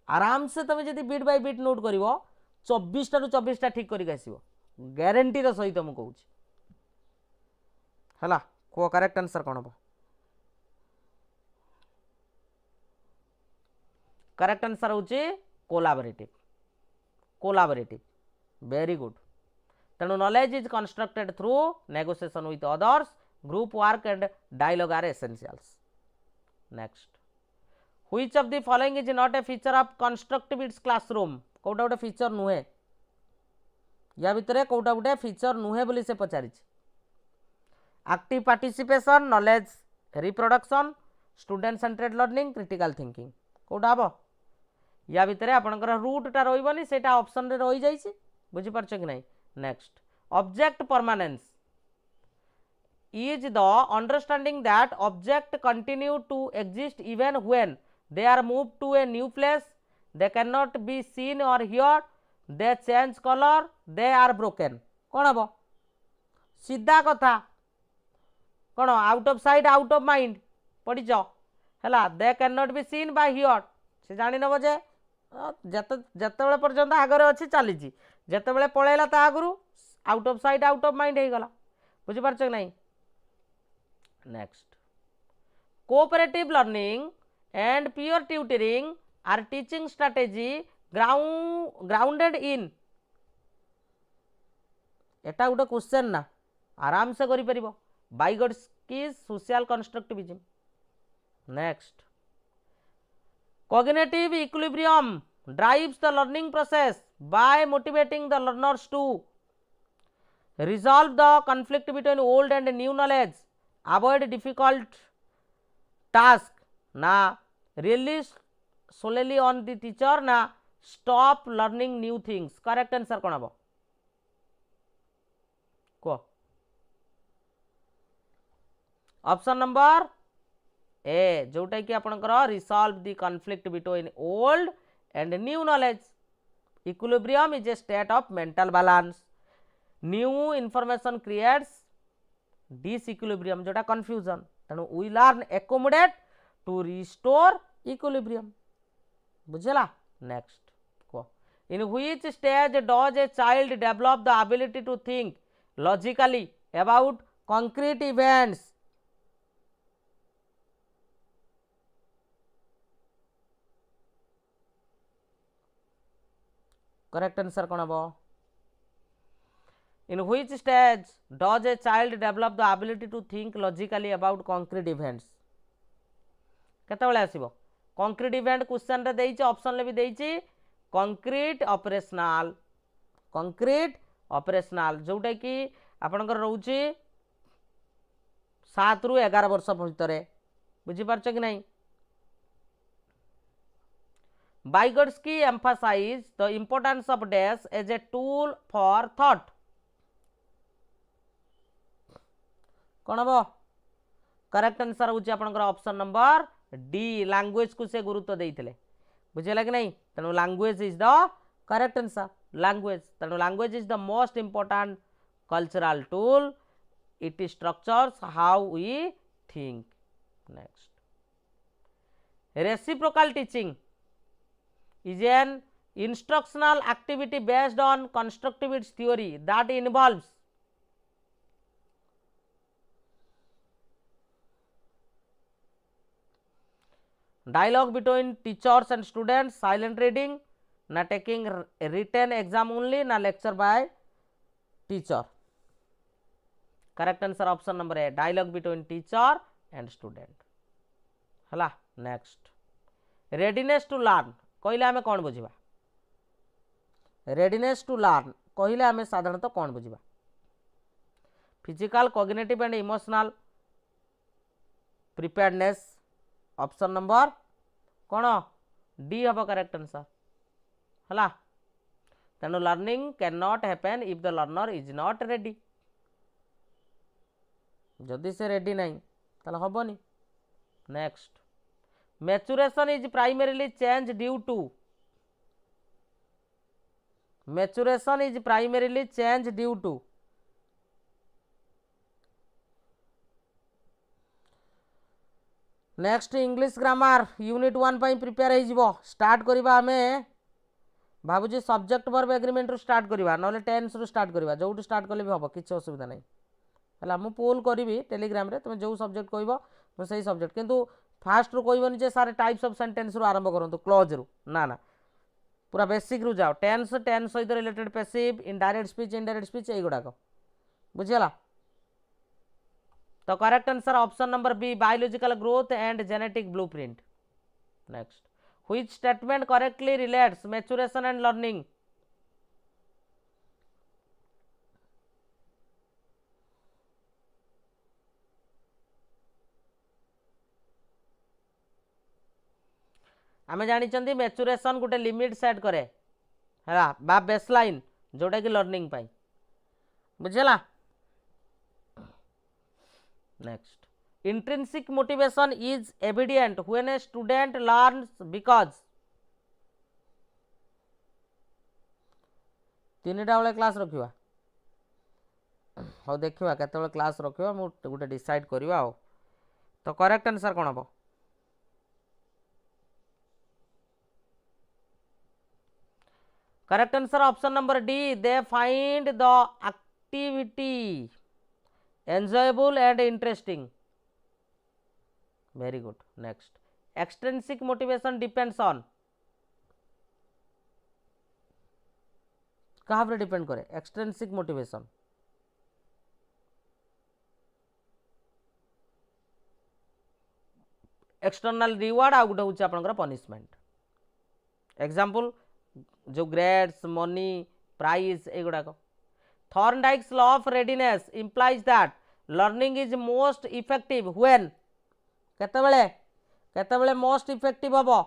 आराम से तुम जदि बिट बाय बिट नोट करिवो 24 टा 24 ठीक करिक आसीबो गारंटी रो सहित मु कहूछि हला को करेक्ट आंसर कोन हो करेक्ट आंसर होची कोलाबोरेटिव वेरी गुड तेणु knowledge is constructed through negotiation with others group work and dialogue are essentials. Next, which of the following is not a feature of constructivist classroom? कोटा गोटे फीचर नुहे, या भितर कोटा गोटे फीचर नुहे बोली से पचारि. Active participation, knowledge reproduction, student centred learning, critical thinking, कोटा हम या भितर आपंकर रूटटा रही सेटा ऑप्शन रे रही जाइए. बुझीपार कि नहीं. Next, object permanence is the understanding that object continue to exist even when they are moved to a new place, they cannot be seen or heard, they change color, they are broken. कौन हम सीधा कथा कौन out of sight out of mind पढ़ीच है. They can not be seen by here से जानी नब जे जिते पर्यंत आगे अच्छी चली जिते पलैला ता आगु out of sight out of mind हो गला. बुझीपार कि नहीं. Next, cooperative learning and peer tutoring are teaching strategy grounded in. एटा गोटे क्वेश्चन ना आराम से करि परिबो. Vygotsky social constructivism. Next, cognitive equilibrium drives the learning process by motivating the learners to resolve the conflict between old and new knowledge, avoid difficult task, ना rely solely on the teacher, ना stop learning new things. Correct answer कौन हम कह. ऑप्शन नंबर ए जोटा कि आपनकर resolve the conflict between old and new knowledge. Equilibrium is a state of mental balance. New information creates disequilibrium जोटा कंफ्यूजन. तेणु we learn accommodate to restore equilibrium. बुझला. Next, in which stage does a child develop the ability to think logically about concrete events. Correct answer कौन हम. In which stage does a child develop the ability to think logically about concrete events? केतेबेले आसीबो. कंक्रीट इवेंट क्वेश्चन रे देइछि, ऑप्शन ले भी देइछि कंक्रीट ऑपरेशनल. कंक्रीट ऑपरेशनल जोटा कि आपनकर रहउछि 7 रु 11 वर्ष भितर. बुझी पारछ कि नहीं. Vygotsky emphasized the importance of dash as a tool for thought. कौन हम. करेक्ट आंसर होची आपनकर ऑप्शन नंबर डी. लैंग्वेज को से गुरुत्व देइथिले. बुझेला कि नहीं. तेणु language is the correct answer. Language तेणु language is the most important cultural tool. It structures how we think. Next, reciprocal teaching is an instructional activity based on constructivist theory that involves dialogue between teachers and students, silent reading, na taking written exam only, na lecture by teacher. Correct answer option number A, dialogue between teacher and student. हला. नेक्स्ट, readiness to learn कहले आमे कौन बुझिबा. रेडीनेस टू लर्न कहले आमे साधारणतः कौन बुझिबा. Physical, cognitive and emotional preparedness. Option number कौन डी हम करेक्ट आंसर हला. तेणु learning can not happen if the learner is not ready. जदि से रेडी नहीं ताले हबनी. Next, maturation is primarily change due to. Maturation is primarily change due to. Next, English grammar unit 1 pi prepare हो जिवो. स्टार्ट करबा हमें भाबुजी सब्जेक्ट वर्ब एग्रीमेंट रु स्टार्ट करबा नले टेंस रु स्टार्ट करबा. जोट स्टार्ट कले भी हबो किछ असुविधा नहीं हला. मु पोल करबी टेलीग्राम रे तुम जो सब्जेक्ट कहबो मु सही सब्जेक्ट. किंतु फास्ट रु कहबनी जे सारे टाइप्स ऑफ सेंटेंस रु आरंभ करंतु क्लॉज रु ना ना पूरा बेसिक रु जाओ. टेंस टेंस सहित related passive, indirect speech, indirect speech एई गुडा को बुझियला. तो correct answer option number B biological growth and genetic blueprint. Next, which statement correctly relates maturation and learning? आमे जानी मैच्योरेशन गोटे लिमिट सेट करे है बा बेसलाइन जोटा कि लर्निंग पाई बुझेला। Next, intrinsic motivation is evident when A student learns because. तीनटा बेले क्लास रखिवा हाँ देखिए केतବେଳେ क्लास रखिवा मु गोटे डिसाइड करवा हो। तो करेक्ट आंसर कौन हम? Correct answer option number D they find the activity enjoyable and interesting. Very good. Next, extrinsic motivation depends on कहाँ पर डिपेंड करे? एक्सट्रिंसिक मोटिवेशन एक्सटर्नल रिवार्ड आ गोटे हूँ आपंकर पनिशमेंट। एग्जांपल जो ग्रेड्स मनी प्राइज एगुड़ाक। Thorndike's law of readiness implies that learning is most effective when केतेबेले केतेबेले मोस्ट इफेक्टिव हबो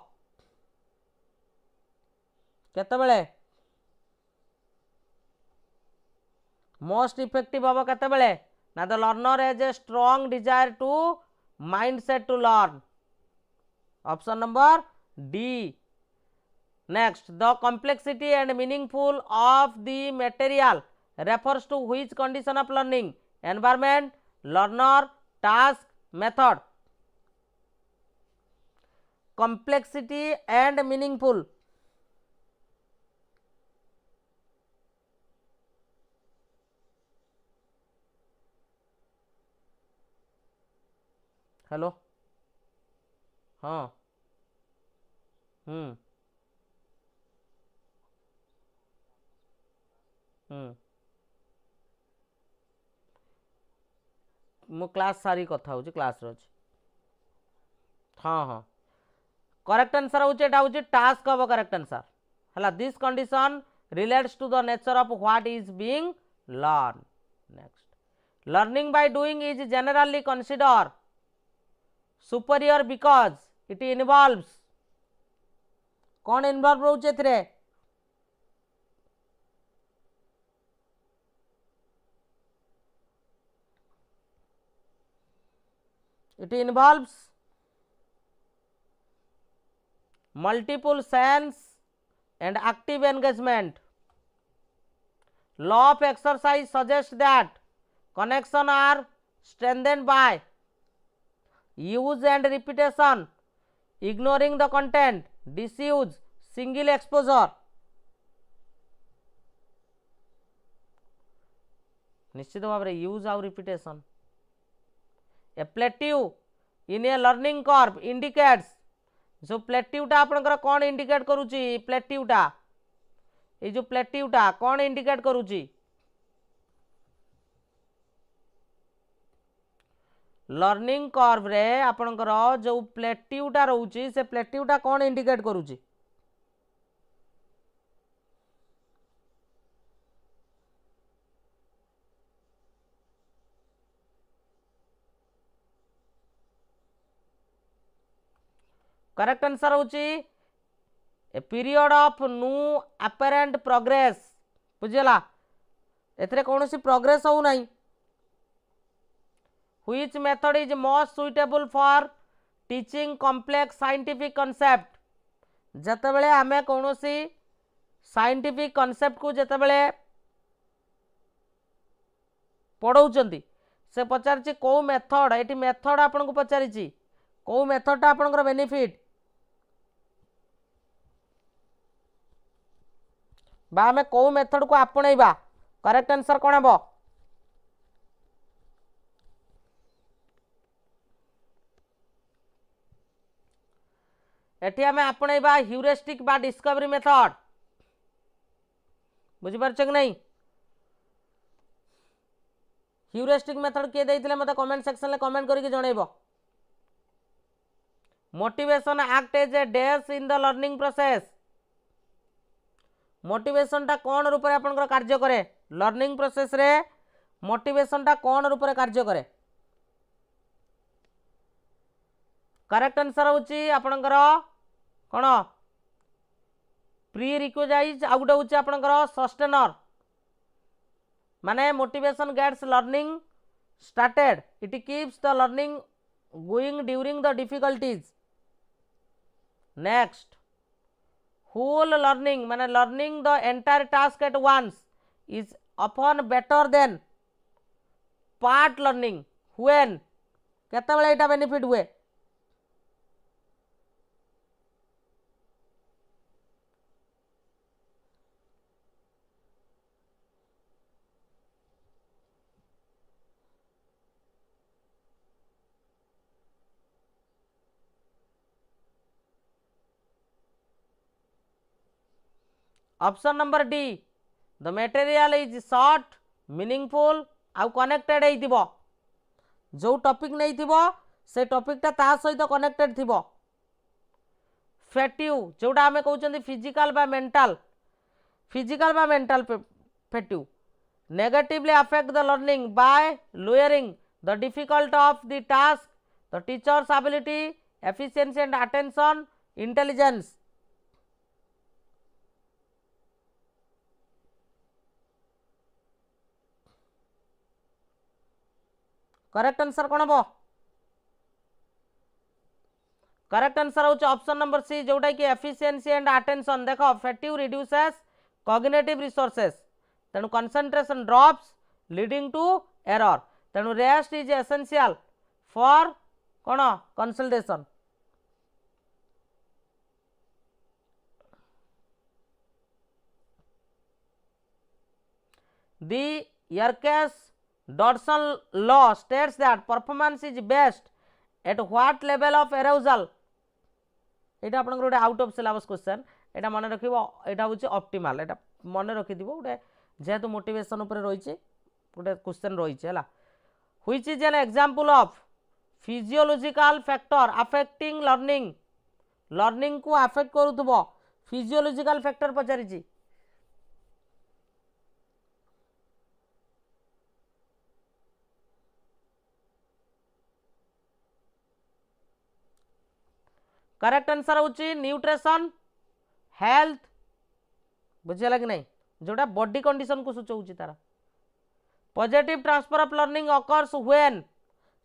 केतेबेले मोस्ट इफेक्टिव हबो केतेबेले ना the learner has a strong desire to mindset to learn option number D. Next, the complexity and meaningful of the material refers to which condition of learning? Environment, learner, task, method. Complexity and meaningful. Hello हाँ मु क्लास सारी कथा हूँ क्लास रे अछि। हाँ हाँ करेक्ट आंसर हूँ टास्क हम करेक्ट आंसर है। This condition relates to the nature of what is being learn. Next, learning by doing is generally consider superior because it involves कौन इन्वॉल्व रोचे एथिरे? It involves multiple sense and active engagement. Law of exercise suggests that connections are strengthened by use and repetition, ignoring the content, disuse, single exposure. निश्चित भाव में यूज आउ रिपीटेशन। ए प्लेट्यू इन ए लर्निंग कर्व इंडिकेट्स जो प्लेट्यूटा आपनकर कौन इंडिकेट करूची? प्लेट्यूटा ये जो प्लेट्यूटा कौन इंडिकेट करूची? लर्निंग कर्व रे आपनकर जो प्लेट्यूटा रहूची से प्लेट्यूटा कौन इंडिकेट करूची? करेक्ट आंसर होची a period of new apparent progress. बुझेला एथरे कौनसी प्रोग्रेस हो नहीं। Which method is most suitable for teaching complex scientific concept? जतबेले आमे कौनसी साइंटिफिक कॉन्सेप्ट को जतबेले पढ़ौचंती से पचारची को मेथड एटी मेथड आपन को पचारिची को मेथडटा आपनकर बेनिफिट बा आमे को मेथड को आपणैबा? करेक्ट आंसर कौन हम? एटी आमे आपणैबा ह्यूरिस्टिक बा डिस्कवरी मेथड। बुझी पारछ कि नहीं? ह्यूरिस्टिक मेथड किए देइथिले मते कमेंट सेक्शन में कमेंट करके जणैबो। Motivation act as a dash in the learning process. Motivation टा कौन रूप में आपनकर कार्य करे लर्निंग प्रोसेस रे मोटिवेशन टा कौन रूप में कार्य करे। करेक्ट आंसर होची आपनकर कोन प्री रिक्विजाइज आ गुटे होची आपनकर सस्टेनर माने motivation gets learning started it keeps the learning going during the difficulties. Next whole learning माने learning the entire task at once is often better than part learning when केते बेले एटा बेनिफिट हुए। Option number D the material is short meaningful आउ कनेक्टेड होइतिबो जो टॉपिक नहीं थिबो से टॉपिकटा ता सहित कनेक्टेड थिबो। फेट्यू जोटा आमे कहउचंदी फिजिकल बा mental fatigue negatively affect the learning by lowering the difficult of the task the teacher's ability efficiency and attention intelligence. Correct answer कौन हम करेक्ट आंसर होचे ऑप्शन नंबर सी जोटा कि एफिशिएंसी एंड अटेंशन। देखो फेट्यू रिड्यूसेस कॉग्निटिव रिसोर्सेस तेणु concentration drops leading to error तेणु रेस्ट इज एसेंशियल फॉर कौन consultation. The Yerkes Dodson law states that performance is best at what level of arousal। एटा आपन गोटे आउट ऑफ सिलेबस क्वेश्चन एटा मन रखिबो एटा होची ऑप्टिमल एटा मन रखि दिबो गोटे जेहेतु मोटिवेशन ऊपर रहिছে गोटे क्वेश्चन रहिছে हला which is an example of physiological factor affecting learning को अफेक्ट करूथबो फिजियोलॉजिकल फैक्टर पचारिछि। करेक्ट आंसर होची न्यूट्रिशन हेल्थ बुझेला कि नहीं जोटा बॉडी कंडीशन को सूचौची तारा। Positive transfer of learning occurs when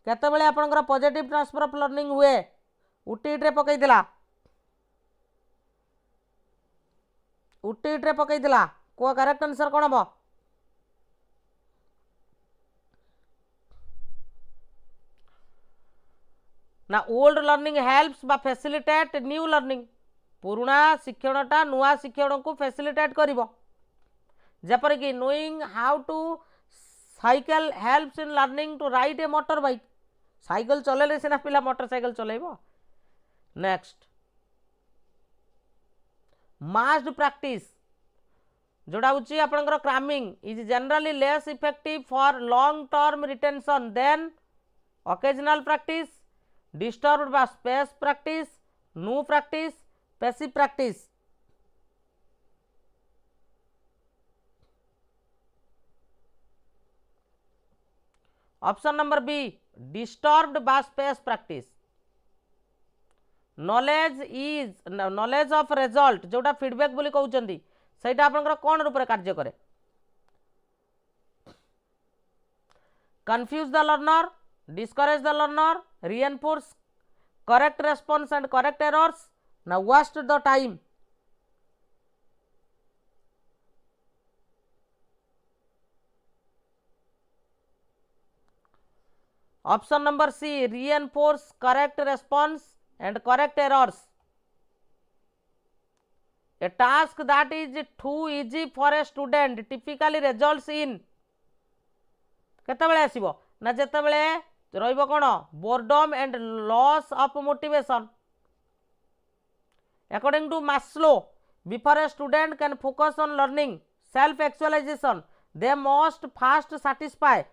केते बेले आपनकर पॉजिटिव ट्रांसफर ऑफ लर्निंग हुए उटीट रे पकैतिला को करेक्ट आंसर कोन हबो ना ओल्ड लर्निंग हेल्प्स बा फैसिलिटेट न्यू लर्निंग पुराना शिक्षणटा नुआ शिक्षण को फैसिलिटेट करिवो जेपर कि knowing how to cycle helps in learning to ride a motor bike cycle चलेले सिना पिला मोटरसाइकिल चलेइबो। नेक्स्ट मास्ड प्रैक्टिस जोड़ा होची आपनकर cramming is generally less effective for long term retention than occasional practice disturbed by space practice, new practice, passive practice। Option number B disturbed by space practice। Knowledge of result जोटा फीडबैक बोली कहउचंदी सेटा आपनकर कोन रूप रे कार्य करे। Confuse the learner discourage the learner reinforce correct response and correct errors now waste the time। option number C reinforce correct response and correct errors। a task that is too easy for a student typically results in केते बेले आसीबो ना जेते बेले रहिबो कोन boredom and loss of motivation. According to Maslow before a student can focus on learning self actualisation they must first satisfy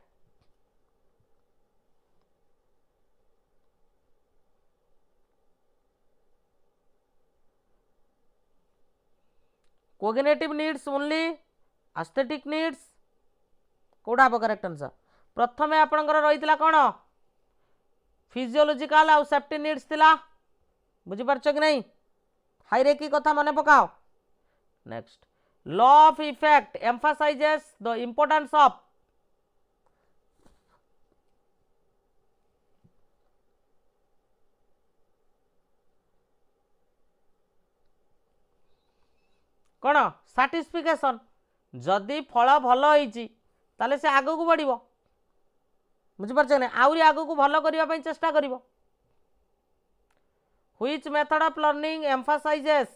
cognitive needs only, aesthetic needs, कोडा हम करेक्ट आंसर। प्रथमे आपनकर रहितला कोन फिजियोलॉजिकल आउ सेफ्टी नीड्स थिला, बुझी परछ कि नहीं, हायरार्की कथा मने पकाओ। Next law of effect emphasises the importance of कौन साटिस्फिकेशन, जदि फल भल होइची ताले से आगो को बढ़िबो, बुझी परछ ना, आउरी आगो को भल करिवा पई चेष्टा करिवो। Which method of learning emphasizes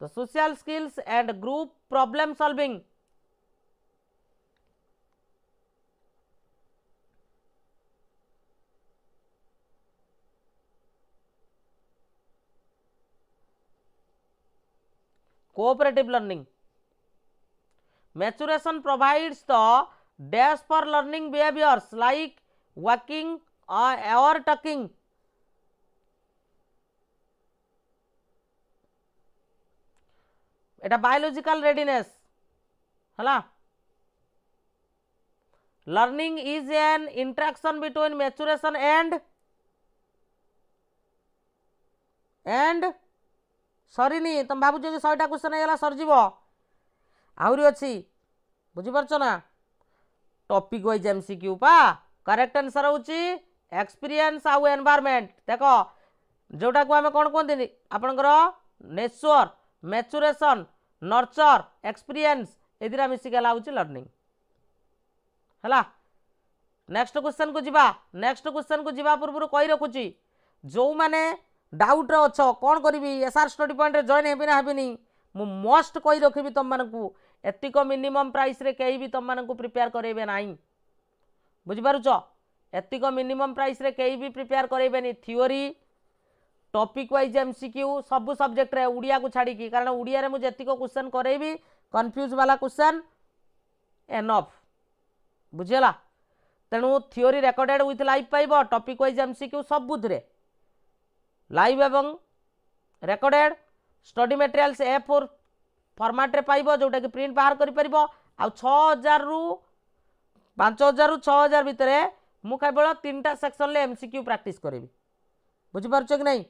the social skills and group problem solving? Cooperative learning. Maturation provides the dash for learning behaviors like walking or talking. एटा बायोलॉजिकल रेडीनेस हला। Learning is an interaction between maturation and सरीनी तुम भावुच 100टा क्वेश्चन है सरजीव आहरी अच्छी, बुझीपार ना। टॉपिक वाइज एमसीक्यू पा करेक्ट आंसर होची एक्सपीरियंस आउ एनवायरनमेंट। देख जोटा को आम कौन कहते आपंकर नेचर, मैच्योरेशन, नर्चर, एक्सपीरियंस ए मिसिकला हूँ लर्निंग है। नेक्स्ट क्वेश्चन को जीवा। नेक्स्ट क्वेश्चन को जीवा पूर्व कही रखुची जो मैंने डाउट रे अच्छ कौन करी एसआर स्टडी पॉइंट रे जॉइन हेबी ना हेबिनी मु मस्ट कही रखी तुम मानू एतिक मिनिमम प्राइस रे कहीं भी तुम मानू प्रिपेयर करेबे नहीं, बुझिपारुछ। एतिक मिनिमम प्राइस रे कहीं भी प्रिपेयर करेबेनी। थ्योरी टॉपिक वाइज एमसीक्यू सब सब्जेक्ट रे उड़िया को छाड़ी की, कारण उड़िया रे मुझे एतिक क्वेश्चन करेबी कंफ्यूज वाला क्वेश्चन एनफ, बुझीला। तेणु थ्योरी रेकॉर्डेड विथ लाइव पाइब, टॉपिक वाइज एमसीक्यू सबुधरे लाइव एवं recorded. Study materials A4 format रे पाइब जोटा कि प्रिंट बाहर करि परिबो। आ 6000 रु 5000 रु 6000 भितरे मु केवल 3टा सेक्शन ले एमसीक्यू प्रैक्टिस करेबी, बुझी पारछ कि नहीं।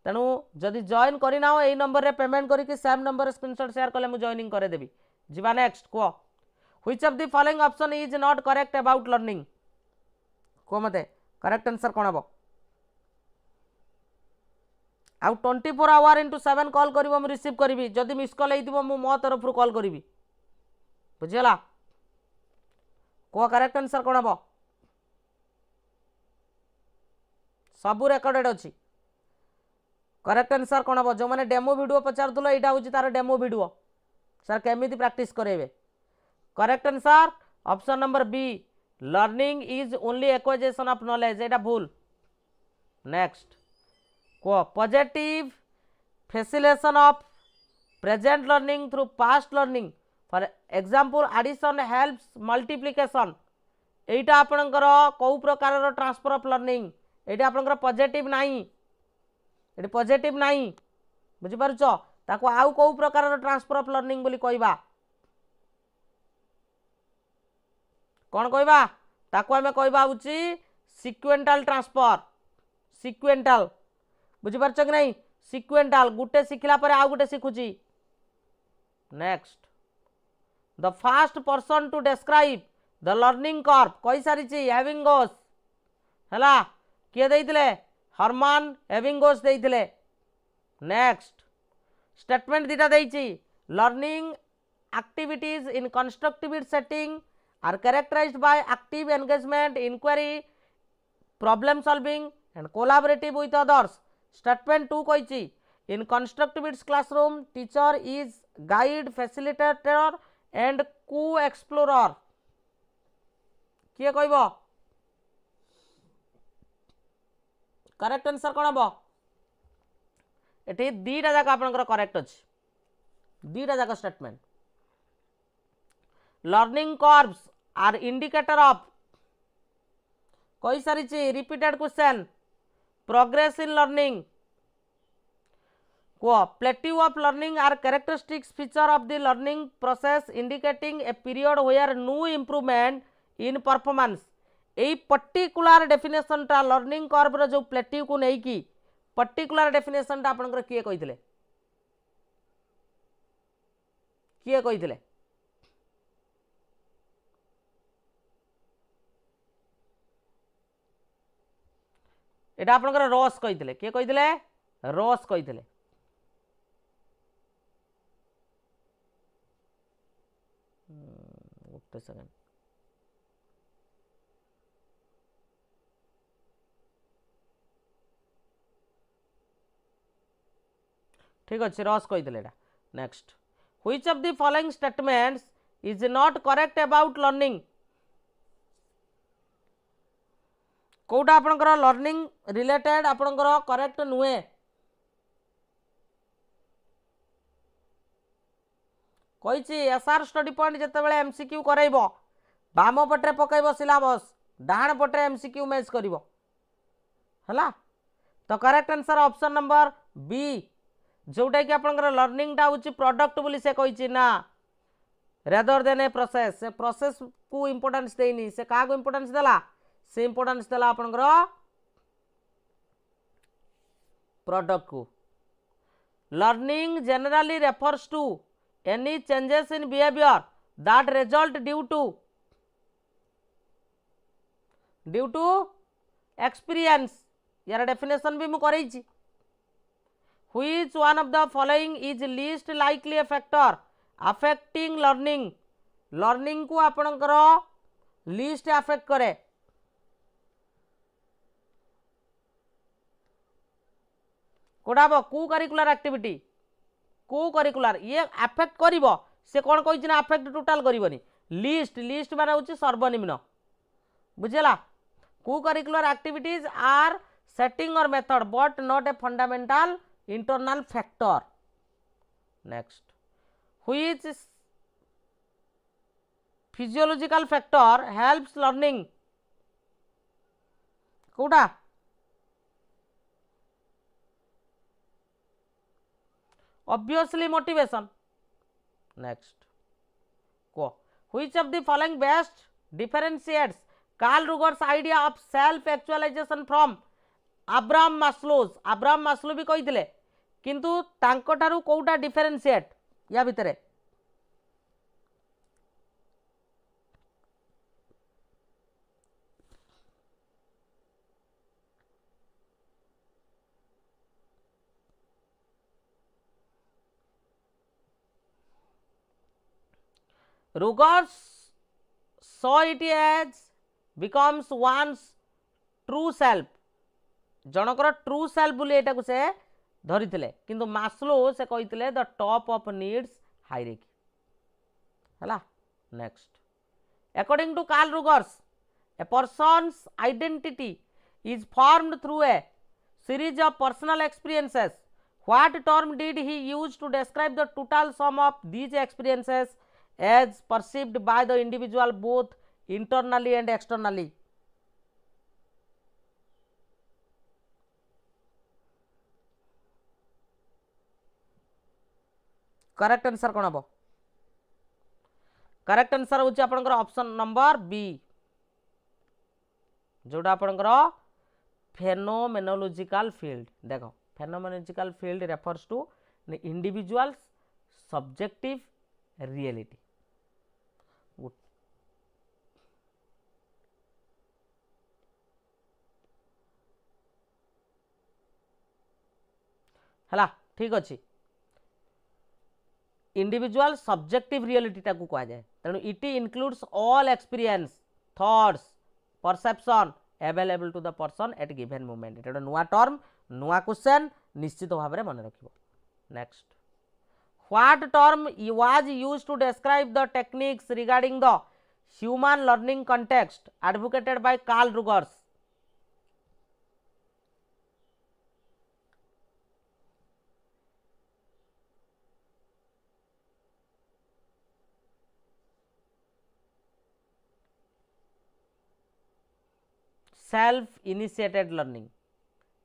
तेणु जदि जॉइन करना हो यही नंबर रे पेमेंट करके सेम नंबर स्क्रीनशॉट शेयर कले मु जॉइनिंग करे देबी। जीवा नेक्स्ट को which of the following option is not correct about learning, को मते करेक्ट आंसर कोन हबो। आउ 24 आवर इंटू 7 कॉल करिवो मु रिसीव करिवि, जदि मिस कॉल हेतिबो मु मो तरफ रु कॉल करिवि, बुझियला। को करेक्ट आंसर कोन हबो, सबू रेकॉर्डेड अछि। करेक्ट आंसर कोन हबो जो माने डेमो वीडियो पचारथुलो एटा होची तार डेमो वीडियो सर केमिति प्रैक्टिस करेबे। Correct answer option number B, learning is only acquisition of knowledge, एटा भूल। नेक्स्ट को positive facilitation of present learning through past learning, for example addition helps multiplication, एटा आपनकर को प्रकार ट्रांसफर ऑफ लर्निंग, एटा आपनकर पॉजिटिव नाही, एटी पॉजिटिव नाही, बुझी पारुछ। ताको आउ को प्रकार ट्रांसफर ऑफ लर्निंग बोली कहबा, कौन कहबा ताको हमें कहबा होची सिक्वेंटल ट्रांसफर, सिक्वेंटल, बुझी पारछ कि नहीं। सिक्वेंटल गुटे सिखला पर आउ गुटे सिखुची। Next the first person to describe the learning curve कही सारी एविंगोस हैला, किए देइथिले हरमान एविंगोस देइथिले। नेक्स्ट स्टेटमेंट दीटा देइची learning activities in constructivist setting are characterised by active engagement, inquiry, problem solving and collaborative with others. Statement 2 कही in constructivist classroom teacher is guide, facilitator and co explorer, किए कहबो करेक्ट आंसर कौन हम। ये दीटा जाक आपनकर करेक्ट अच्छी, दीटा जाक statement. Learning curves are indicator of कही सारी repeated question, progress in learning, କୁହ plateaus of learning are characteristics feature of the learning process indicating a period where new improvement in performance एई पर्टिकुलर डेफिनेशन टा लर्निंग कर्व रो जो प्लेटिव को नहीं की पर्टिकुलर डेफिनेशन टा आपनकर किए कहिथिले किए कहिथिले एटा आपनकर रॉस कहिथिले किए कहिथिले रॉस कहिथिले गोटे सेकेंड ठीक अच्छे रॉस कहिथिले एटा next which of the following statements is not correct about learning कोटा आपनकर लर्निंग रिलेटेड आपनकर करेक्ट नुहे कही एसआर स्टडी पॉइंट जितेबाला एमसीक्यू कराइब बाम पटे पकईब सिलेबस डाण पटे एमसीक्यू मैच करिवो हला तो correct answer option number B जोटा कि आपनकर लर्निंग टा होची प्रोडक्ट बोली से कही ना रेदर देन ए प्रोसेस से प्रोसेस को इंपोर्टेंस देनी से का को इंपोर्टेंस देला से इंपोर्टेंस देला आपनकर प्रोडक्ट को learning generally refers to any changes in behaviour that result due to experience यार डेफिनेशन भी मु करैछि which one of the following is least likely a factor affecting learning learning को आपनकर लीस्ट अफेक्ट करे कोडाब co-curricular activity co-curricular ये अफेक्ट करिवो से कोन कहि ना अफेक्ट टोटल करिवनी लिस्ट लिस्ट माने होची सर्वनिम्न बुझला को करिकुलर एक्टिविटीज आर सेटिंग और method but not a fundamental internal factor next which physiological factor helps learning कोडा obviously motivation next को which of the following best differentiates Carl Ruger's idea of self actualization from Abraham Maslow भी कहिथिले किंतु तांको ठारू कोउटा डिफरेंशिएट या भितरे Rugers saw it as becomes one's true self जनकर ट्रू सेल्फ बोली एटा को से धरिथिले किंतु मास्लो से कहिथिले the top of needs hierarchy हला next according to Carl Rogers a person's identity is formed through a series of personal experiences what term did he use to describe the total sum of these experiences as perceived by the individual both internally and externally correct answer कौन हम करेक्ट आंसर होची आपनकर ऑप्शन नंबर बी जोड़ा आपनकर फेनोमेनोलॉजिकल फील्ड देखो phenomenological field refers to individuals subjective reality हला ठीक अच्छे इंडिविजुअल सब्जेक्टिव रियलिटी टाकू कह जाए तेणु it includes all experience thoughts perception available to the person at given moment एटा नुआ टर्म नुआ क्वेश्चन निश्चित भाव में मन रखिबो next what term was used to describe the techniques regarding the human learning context advocated by Carl Rogers self initiated learning.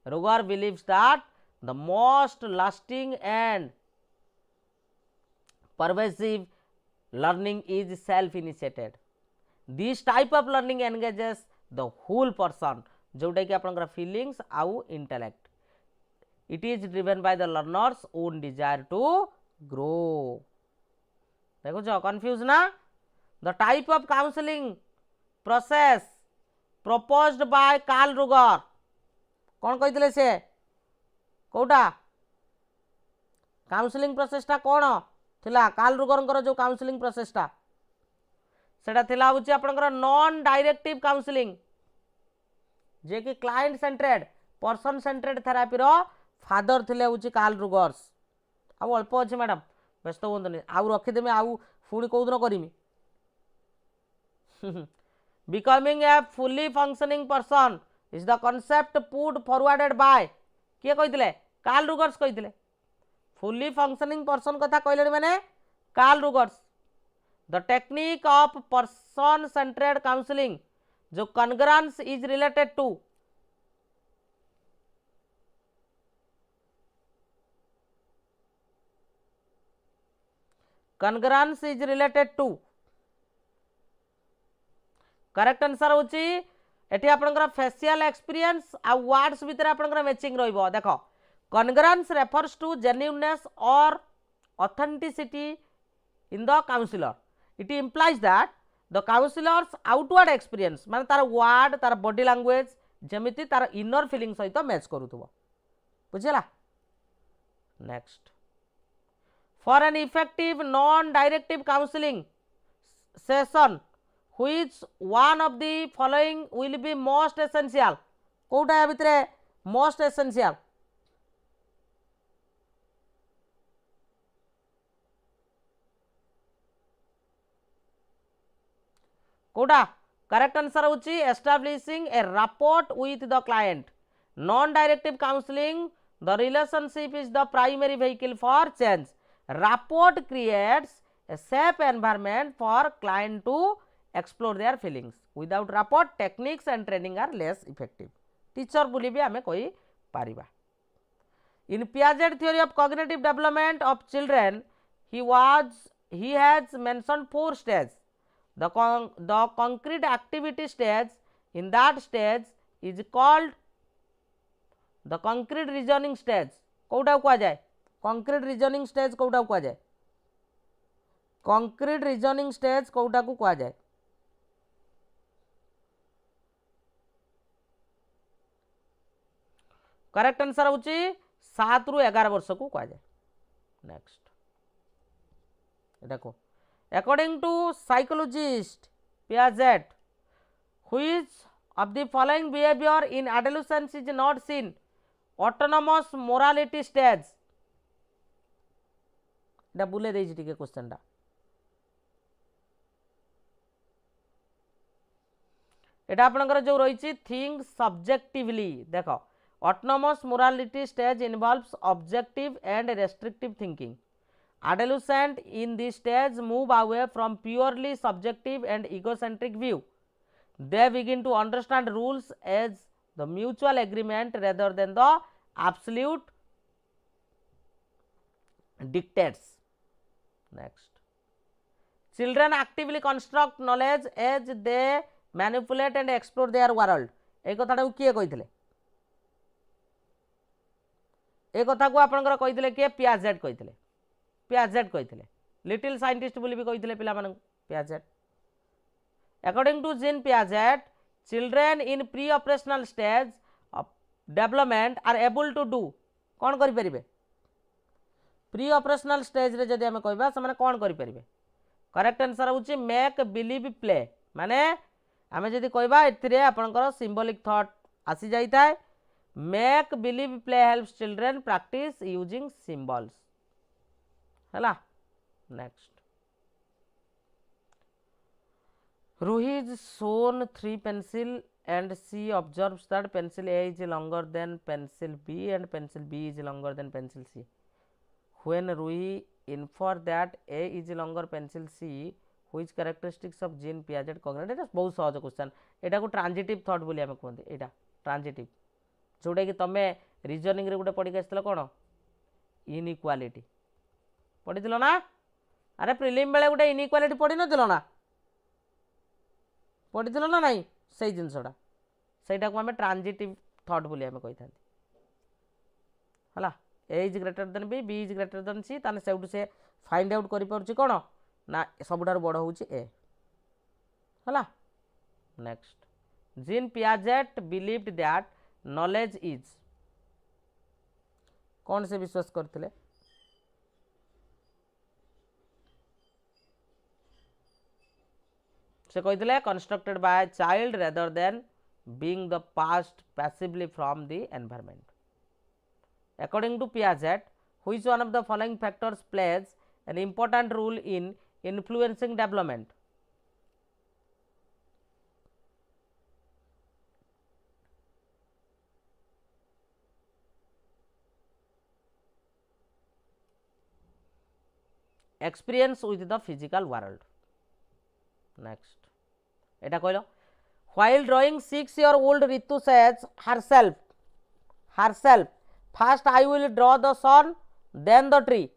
Ruger believes that the most lasting and pervasive learning is self initiated. This type of learning engages the whole person, जोटा कि आपनकर feelings आउ intellect. It is driven by the learner's own desire to grow. देखो जो confused ना? The type of counseling process proposed by Carl Ruger. कौन कहितले से? कोटा? काउंसलिंग प्रोसेसटा कौन थिला? कार्ल रुगरंकर जो काउंसलिंग प्रोसेसटा सेटा थिला होची आपनकर नॉन डायरेक्टिव काउंसलिंग, जे कि क्लाइंट सेंटरेड पर्सन सेंटरेड थेरापी रो फादर थिले होची कार्ल रुगर्स. आउ अल्प अछि मैडम, व्यस्त होंतनी, आउ रखि देमी, आउ फुणी कोदिन करिमी. Becoming a fully functioning person is the concept put forwarded by किए कहितले? कार्ल रुगर्स कहितले. फुली फंक्शनिंग पर्सन कथा कहले माने Carl Rogers. The technique of person centred counselling जो congruence is related to correct answer होची एठी आपनकर फेशियल एक्सपीरियंस आ वर्ड्स भीतर आपनकर मैचिंग रहइबो. देखो congruence refers to genuineness or authenticity in the counselor. It implies that the counselor's outward experience माने तार word तार body language जेमिति तार inner feeling सहित मैच करूथबो. बुझिला? Next, for an effective non directive counseling session which one of the following will be most essential. कोटा या भितरे most essential? कोटा? करेक्ट आंसर होची establishing a rapport with the client. Non directive counseling, the relationship is the primary vehicle for change. Rapport creates a safe environment for client to explore their feelings. Without rapport, techniques and training are less effective. Teacher बोली भी हमें कोई Paribas. In Piaget theory of cognitive development of children, he has mentioned 4 stages. The concrete activity stage, in that stage is called the concrete reasoning stage. कोटा को जाए concrete reasoning stage कोटा को जाए concrete reasoning stage कोटा को जाए. करेक्ट आंसर होची 7 रु 11 वर्ष को जाए. नेक्स्ट देखो, according to psychologist Piaget, which of the following behavior in adolescence is not seen? Autonomous morality stage. এটা বুলে দেইছি টিকে কোশ্চেনটা. এটা আপনাদের যে রয়েছে think subjectively. দেখো, autonomous morality stage involves objective and restrictive thinking. Adolescent in this stage move away from purely subjective and egocentric view. They begin to understand rules as the mutual agreement rather than the absolute dictates. Next, children actively construct knowledge as they manipulate and explore their world. এই কথাটা কিয়ে কইଥିଲେ? এই কথা को आपनकर কইଥିଲେ কে? Piaget কইଥିଲେ. Piaget কইଥିଲେ. लिटिल साइंटिस्ट बोली भी कहिथिले पिला मानन Piaget. According to Jean Piaget, children in pre-operational stage of development are able to do कौन करि परिबे? pre-operational stage रे जदि हमें कहबा से माने कौन करि परिबे? करेक्ट आंसर होची make believe play. माने हमें जदि कहबा एथिरे आपनकर symbolic thought आसी जाई थाए. make believe play helps children practice using symbols. हैला. Next, Ruhi is shown 3 pencil and she observes that pencil A is longer than pencil B and pencil B is longer than pencil C. When Ruhi infer that A is longer pencil C, which characteristics of Jean Piaget cognitive? এটা बहुत सहज क्वेश्चन. एटा को ट्रांजिटिव थॉट बोली हमें कहते. एटा ट्रांजिटिव जोटा कि तमे रीजनिंग रे गोटे पढ़ी आसला कौन इनइक्वालिटी पढ़ी ना अरे प्रिलिम बेले गोटे इनइक्वालिटी पढ़ी नथिलो ना पढ़ी ना नहीं से जिनसटा सेटा को आम ट्रांजिटिव थॉट बोली आम कही है A is greater than B is greater than C ताने सेउटू से फाइंड आउट करि परछि कोन ना सबुठार बड़ होछि ए है next Jean Piaget believed that knowledge is कौन से विश्वास करथिले से कहिथिले constructed by child rather than being the passed passively from the environment according to Piaget which one of the following factors plays an important role in influencing development experience with the physical world next eta कहलो while drawing 6-year-old Ritu says herself first I will draw the sun then the tree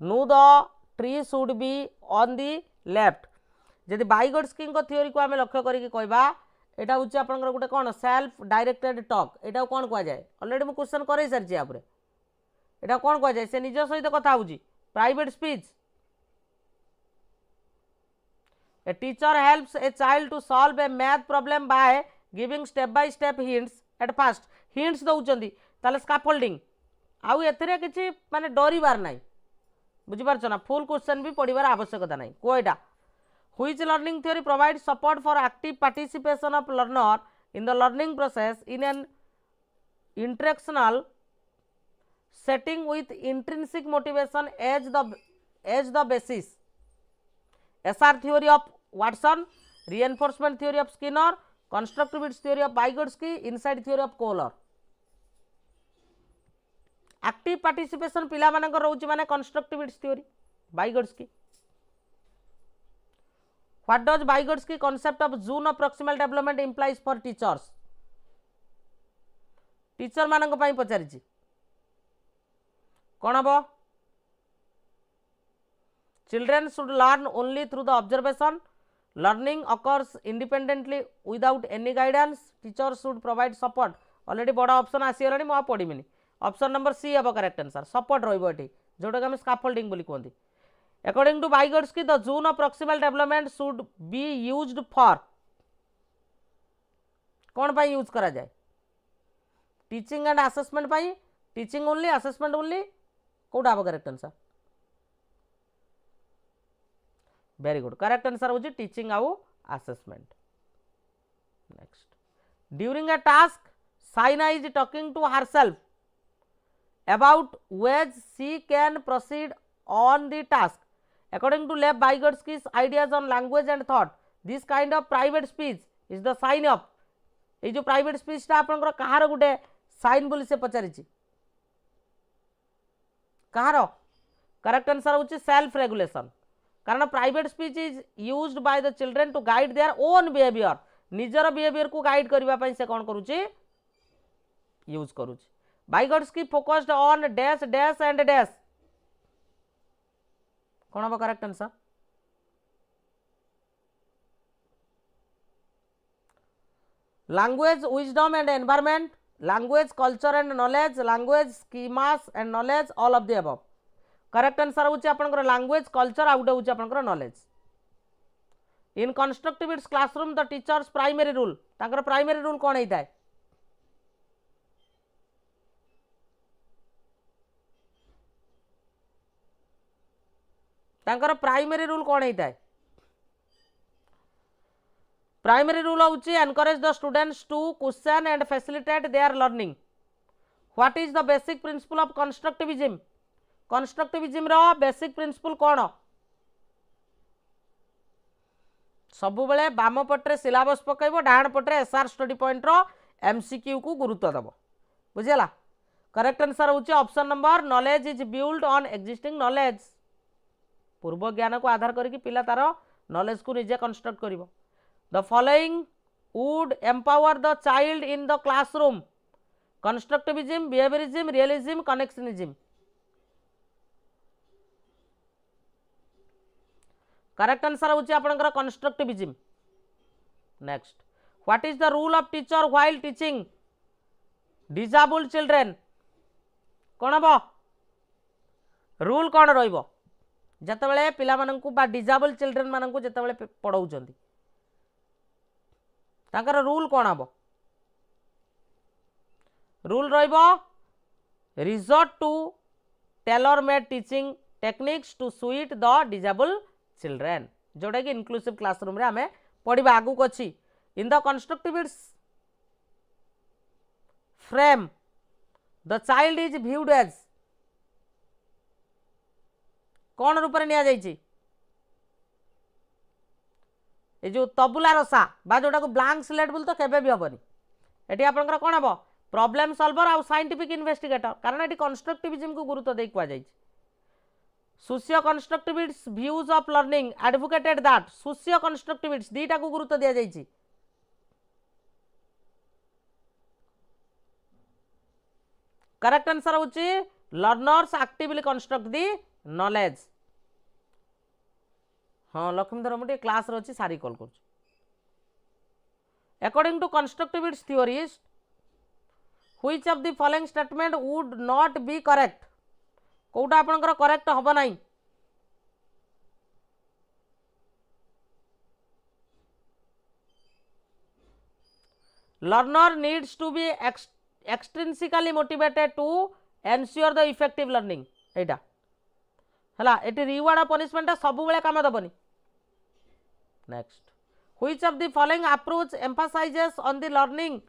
no the tree should be on the left जदि Vygotsky को थ्योरी को आम लक्ष्य करके कहबा एटा होची आपनकर गुटे कोन सेल्फ डायरेक्टेड टॉक एटा कोन कह जाय ऑलरेडी मु क्वेश्चन करे सरची आपरे एटा कोन कह जाय से निज सहित कथा होची private speech A teacher helps a child to solve a math problem by giving step by step hints at first hints दउचंदी ताले स्कैफोल्डिंग आउ एथरे किछि माने डरिबार नाही बुझि पारछ ना फुल क्वेश्चन भी पढिबार आवश्यकता नाही कोइटा which learning theory provides support for active participation of learner in the learning process in an interactional setting with intrinsic motivation as the basis SR theory of Watson, reinforcement theory of Skinner, constructivist theory of Vygotsky, insight theory of Kohler. Active participation पिला मानक रोच माने constructivist theory Vygotsky. What does Vygotsky concept of zone of proximal development implies for teachers? Teacher मानक पई पचारिछि कोन हबो Children should learn only through the observation. Learning occurs independently without any guidance. Teachers should provide support. Already बड़ा ऑप्शन आसी गलानी मु आ पढिमिनी. ऑप्शन नंबर सी अब करेक्ट आंसर सपोर्ट रहइबो एठी जोटा हम स्कैफोल्डिंग बोली कहंती. According to Vygotsky the zone of proximal development should be used for कोन पई यूज करा जाय टीचिंग एंड असेसमेंट पई टीचिंग ओनली असेसमेंट ओनली कोडा अब correct answer very good correct answer होची टीचिंग आउ assessment next during a task Saina is talking to herself about ways she can proceed on the task according to Lev Vygotsky's ideas on language and thought this kind of private speech is the sign of a जो प्राइवेट स्पीच ता आपनकर कहार गुटे साइन बोली से पचारिछि कहार करेक्ट आंसर होची सेल्फ रेगुलेशन कारण private speech is used by the children to guide their own behaviour निजर बिहेवियर को गाइड करबा पई से कोन करूची यूज करूची Vygotsky focused on dash dash and dash कोन बा correct answer language wisdom and environment language culture and knowledge language schemas and knowledge all of the above correct answer होची आपनकर लैंग्वेज कल्चर आउट होची आपनकर knowledge in constructivist classroom the teacher's primary role ताकर प्राइमरी रूल कोन हेताय ताकर प्राइमरी रूल कोन हेताय प्राइमरी रूल होची encourage the students to question and facilitate their learning what is the basic principle of constructivism constructivism रो बेसिक प्रिंसिपल कौन सबु बेले बाम पटरे सिलेबस पकइबो डाण पटरे एसआर स्टडी पॉइंट रो एमसीक्यू को गुरुत्व दबो बुझिला करेक्ट आंसर होची option number knowledge is build on existing knowledge पूर्व ज्ञान को आधार करके पिला तार नॉलेज को निजे कंस्ट्रक्ट करिवो the following would empower the child in the classroom constructivism, behaviourism, realism, connectionism. Correct answer होची आपनकर constructivism. Next, what is the role of teacher while teaching disabled children? कौन हम रूल कौन रहिबो जतबेले पिला माननकु बा डिसेबल्ड चिल्ड्रेन माननकु जतबेले पढ़ाउचंदी तांकर रूल कौन हम? रूल रहिबो resort to tailor made teaching techniques to suit the disabled children, जोटा कि इनक्लूसिव क्लासरूम रे हमें पढ़िबा आगु को अछि। In the constructivist frame the child is viewed as कौन रूप में निया जाइछि? ए जो तबुला रसा बा जोटा को ब्लैंक स्लेट बोल तो केबे भी हबनी। एटी आपनकर कोन हबो प्रॉब्लम सॉल्वर आ साइंटिफिक इन्वेस्टिगेटर, कारण एटी कंस्ट्रक्टिविज्म को गुरुत्व दे कुआ जाइछि। Socio constructivist views of learning advocated that, socio constructivist दीटा को गुरुत्व दिया जाइछि। करेक्ट आंसर होची learners actively construct the knowledge. हाँ लक्ष्मीधर मुझे क्लास रे अछि सारी कॉल कर। According to constructivist theorist which of the following statement would not be correct? कोटा आपनकर करेक्ट हबो नाही। Learner needs to B एक्सट्रिंसिकली motivated to ensure the effective learning. एटा हला एटी रिवार्ड और पनिशमेंट सब बेले काम दबनी। Next, which of the following approach emphasizes on the learning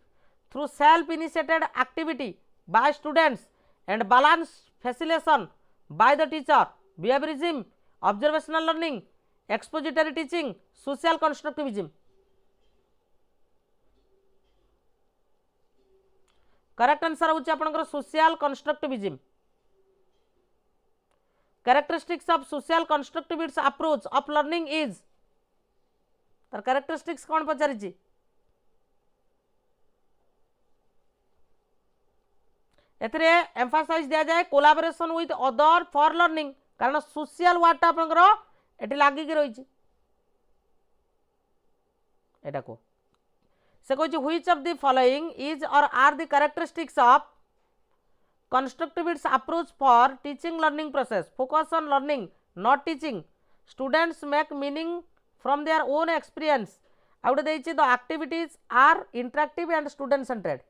through self initiated activity by students and balance facilitation by the teacher? Behaviourism, observational learning, expository teaching, social constructivism. Correct answer होची आपनकर social constructivism. Characteristics of social constructivist approach of learning is, तर कैरेक्टरिस्टिक्स कौन पचारिछि? एथरे एम्फासाइज दिया जाए collaboration with other for learning, कारण सोशल वर्डटा आपनकर एटी लागि कि रहिछि। एटा को से कहछि which of the following is or are the characteristics of constructivist approach for teaching learning process? Focus on learning, not teaching. Students make meaning from their own experience. Out of the activities are interactive and student centered.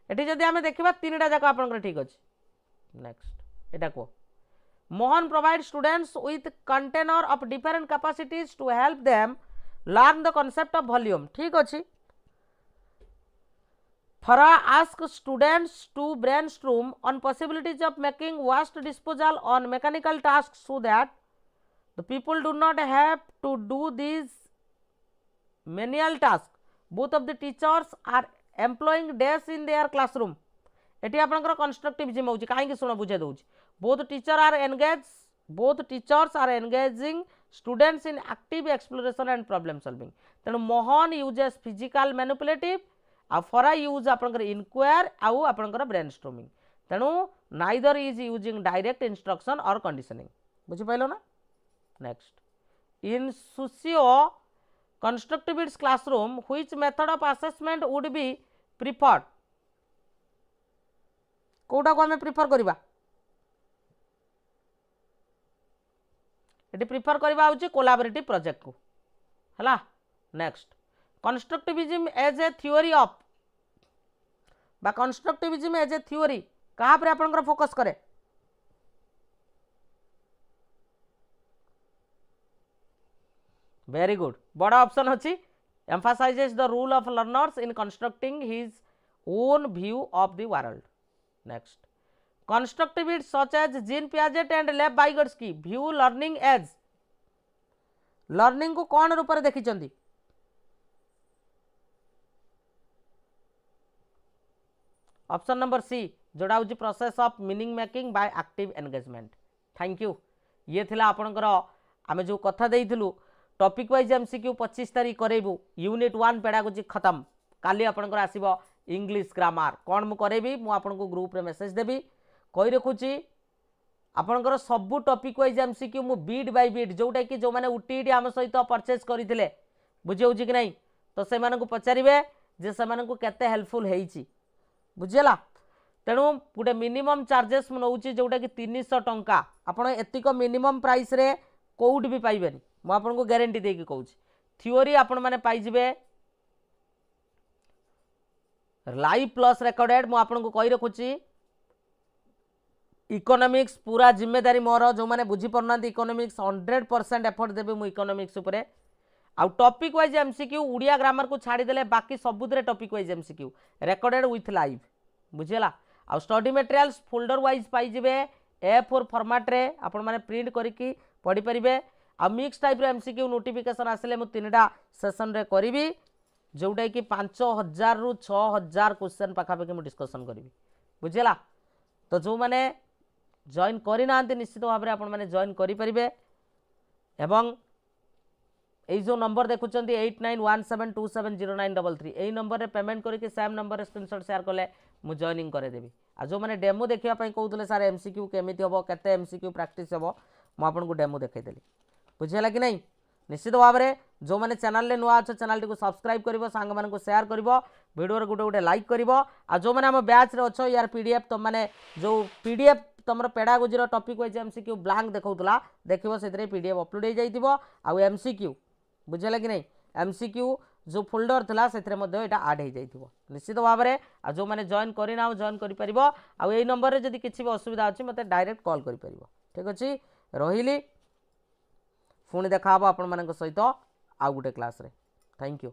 Eighty जदि आमे देखिबा तीनटा जाक आपनकर ठीक अछि। नेक्स्ट एटा को मोहन provide students with container of different capacities to help them learn the concept of volume. ठीक अछि। Farah asked students to brainstorm on possibilities of making waste disposal on mechanical tasks so that the people do not have to do these manual tasks. Both of the teachers are employing days in their classroom. Eighty आपनकर कंस्ट्रक्टिविज्म होची काहे कि सुनो बुझे दोची। both teachers are engaging students in active exploration and problem solving. तेणु मोहन uses physical manipulative आ फरा यूज आपनकर इनक्वायर आउ आपनकर ब्रेनस्टॉर्मिंग। तेणु neither is using direct instruction और कंडीशनिंग। बुझि पाइलो ना? Next, in socio constructivist classroom which method of assessment would be preferred? कोटा को हमें प्रिफर करबा? एटी प्रिफर करबा होची कोलैबोरेटिव प्रोजेक्ट को हला। Next, constructivism as a theory of बा कंस्ट्रक्टिविज्म एज ए थ्योरी कहाँ पर आपनकर फोकस करे? वेरी गुड, बड़ा ऑप्शन अछि emphasises the role of learners in constructing his own view of the world. Next, constructivist such as Jean Piaget and Lev Vygotsky view learning as, learning को कौन रूप में देखिचंदी? ऑप्शन नंबर सी जोड़ा हूँ process of meaning making bye active engagement. Thank you. ये थिला आपनकर आमे जो कथा देइथिलु टॉपिक वाइज एमसीक्यू 25 तारीख करेबू। यूनिट 1 पेडागोजी खत्म। काली आपनकर आसीबो इंग्लिश ग्रामर कौन मु करेबी मु आपको ग्रुप रे मेसेज देबी कही रखुची आपनकर सबू टॉपिक वाइज एमसीक्यू मु बीट बाय बीट जोटा कि जो माने ओटीईटी आम सहित परचेज करथिले बुझी होउची कि नहीं तो से मानकु पचारिबे जे से मानकु केते हेल्पफुल हेइची बुझिला तेणु गोटे मिनिमम चार्जेस मु नउची जोटा कि 300 टंका आपण एतिक मिनिमम प्राइस रे कोउट भी पाइबेनी मु आपनको गारंटी देकी कहूची थ्योरी आपण माने पाई जिवे लाइव प्लस रिकॉर्डेड मु आपनको कहि रखुची इकोनॉमिक्स पूरा जिम्मेदारी मोर जो माने बुझी परना इकोनॉमिक्स 100% एफर्ट देबे मु इकोनॉमिक्स ऊपर आउ topic wise MCQ Odia grammar को छाड़ी देले बाकी सबुदरे topic wise MCQ recorded with live बुझिला आउ स्टडी मटेरियल्स फोल्डर वाइज पाई जिवे A4 फॉर्मेट रे आपण माने प्रिंट करिकी पढ़ी परिबे आ मिक्स टाइप रे एमसीक्यू नोटिफिकेशन आसले मु तीनटा सेशन रे करिवि जोटा कि 5000 रु 6000 क्वेश्चन पाखापाखि मु डिस्कशन करिवि बुझिला तो जो माने जॉइन करि नांती निश्चित भाव में आपण माने जॉइन करि परिबे एवं এই जो नंबर देखुचंती 8917270933 এই नंबर रे पेमेंट करके सेम नंबर रे स्क्रीनशॉट शेयर कले मु जॉइनिंग करे देबी आ जो माने डेमो देखिया पई कहउतले सर एमसीक्यू केमिति हबो केते एमसीक्यू प्रैक्टिस हबो मु आपन को डेमो देखाई देली बुझिला कि नहीं निश्चित भाव में जो माने चैनल रे नुआ छ चैनल टी को सब्सक्राइब करिवो सांग मान को शेयर करिवो वीडियो रे गुटे गुटे लाइक करिवो आ जो माने हम बैच रे अछो यार पीडीएफ तो माने जो पीडीएफ तुम pedagogy topic wise MCQ blank देखौतला देखिबो सेतरे पीडीएफ अपलोड हो जाइतिबो आ एमसीक्यू बुझिला कि नहीं एमसीक्यू जो फोल्डर थला सेतरे मध्ये एटा ऐड हो जाइतिबो निश्चित भाव में आ जो माने जॉइन करिना जॉइन करि परिबो आ एई नंबर रे जदी किछि भी असुविधा अछि मते डायरेक्ट कॉल करि परिबो ठीक अछि रहिली पुणी देखा आपण मानक सहित आउ गुटे क्लास रे थैंक यू।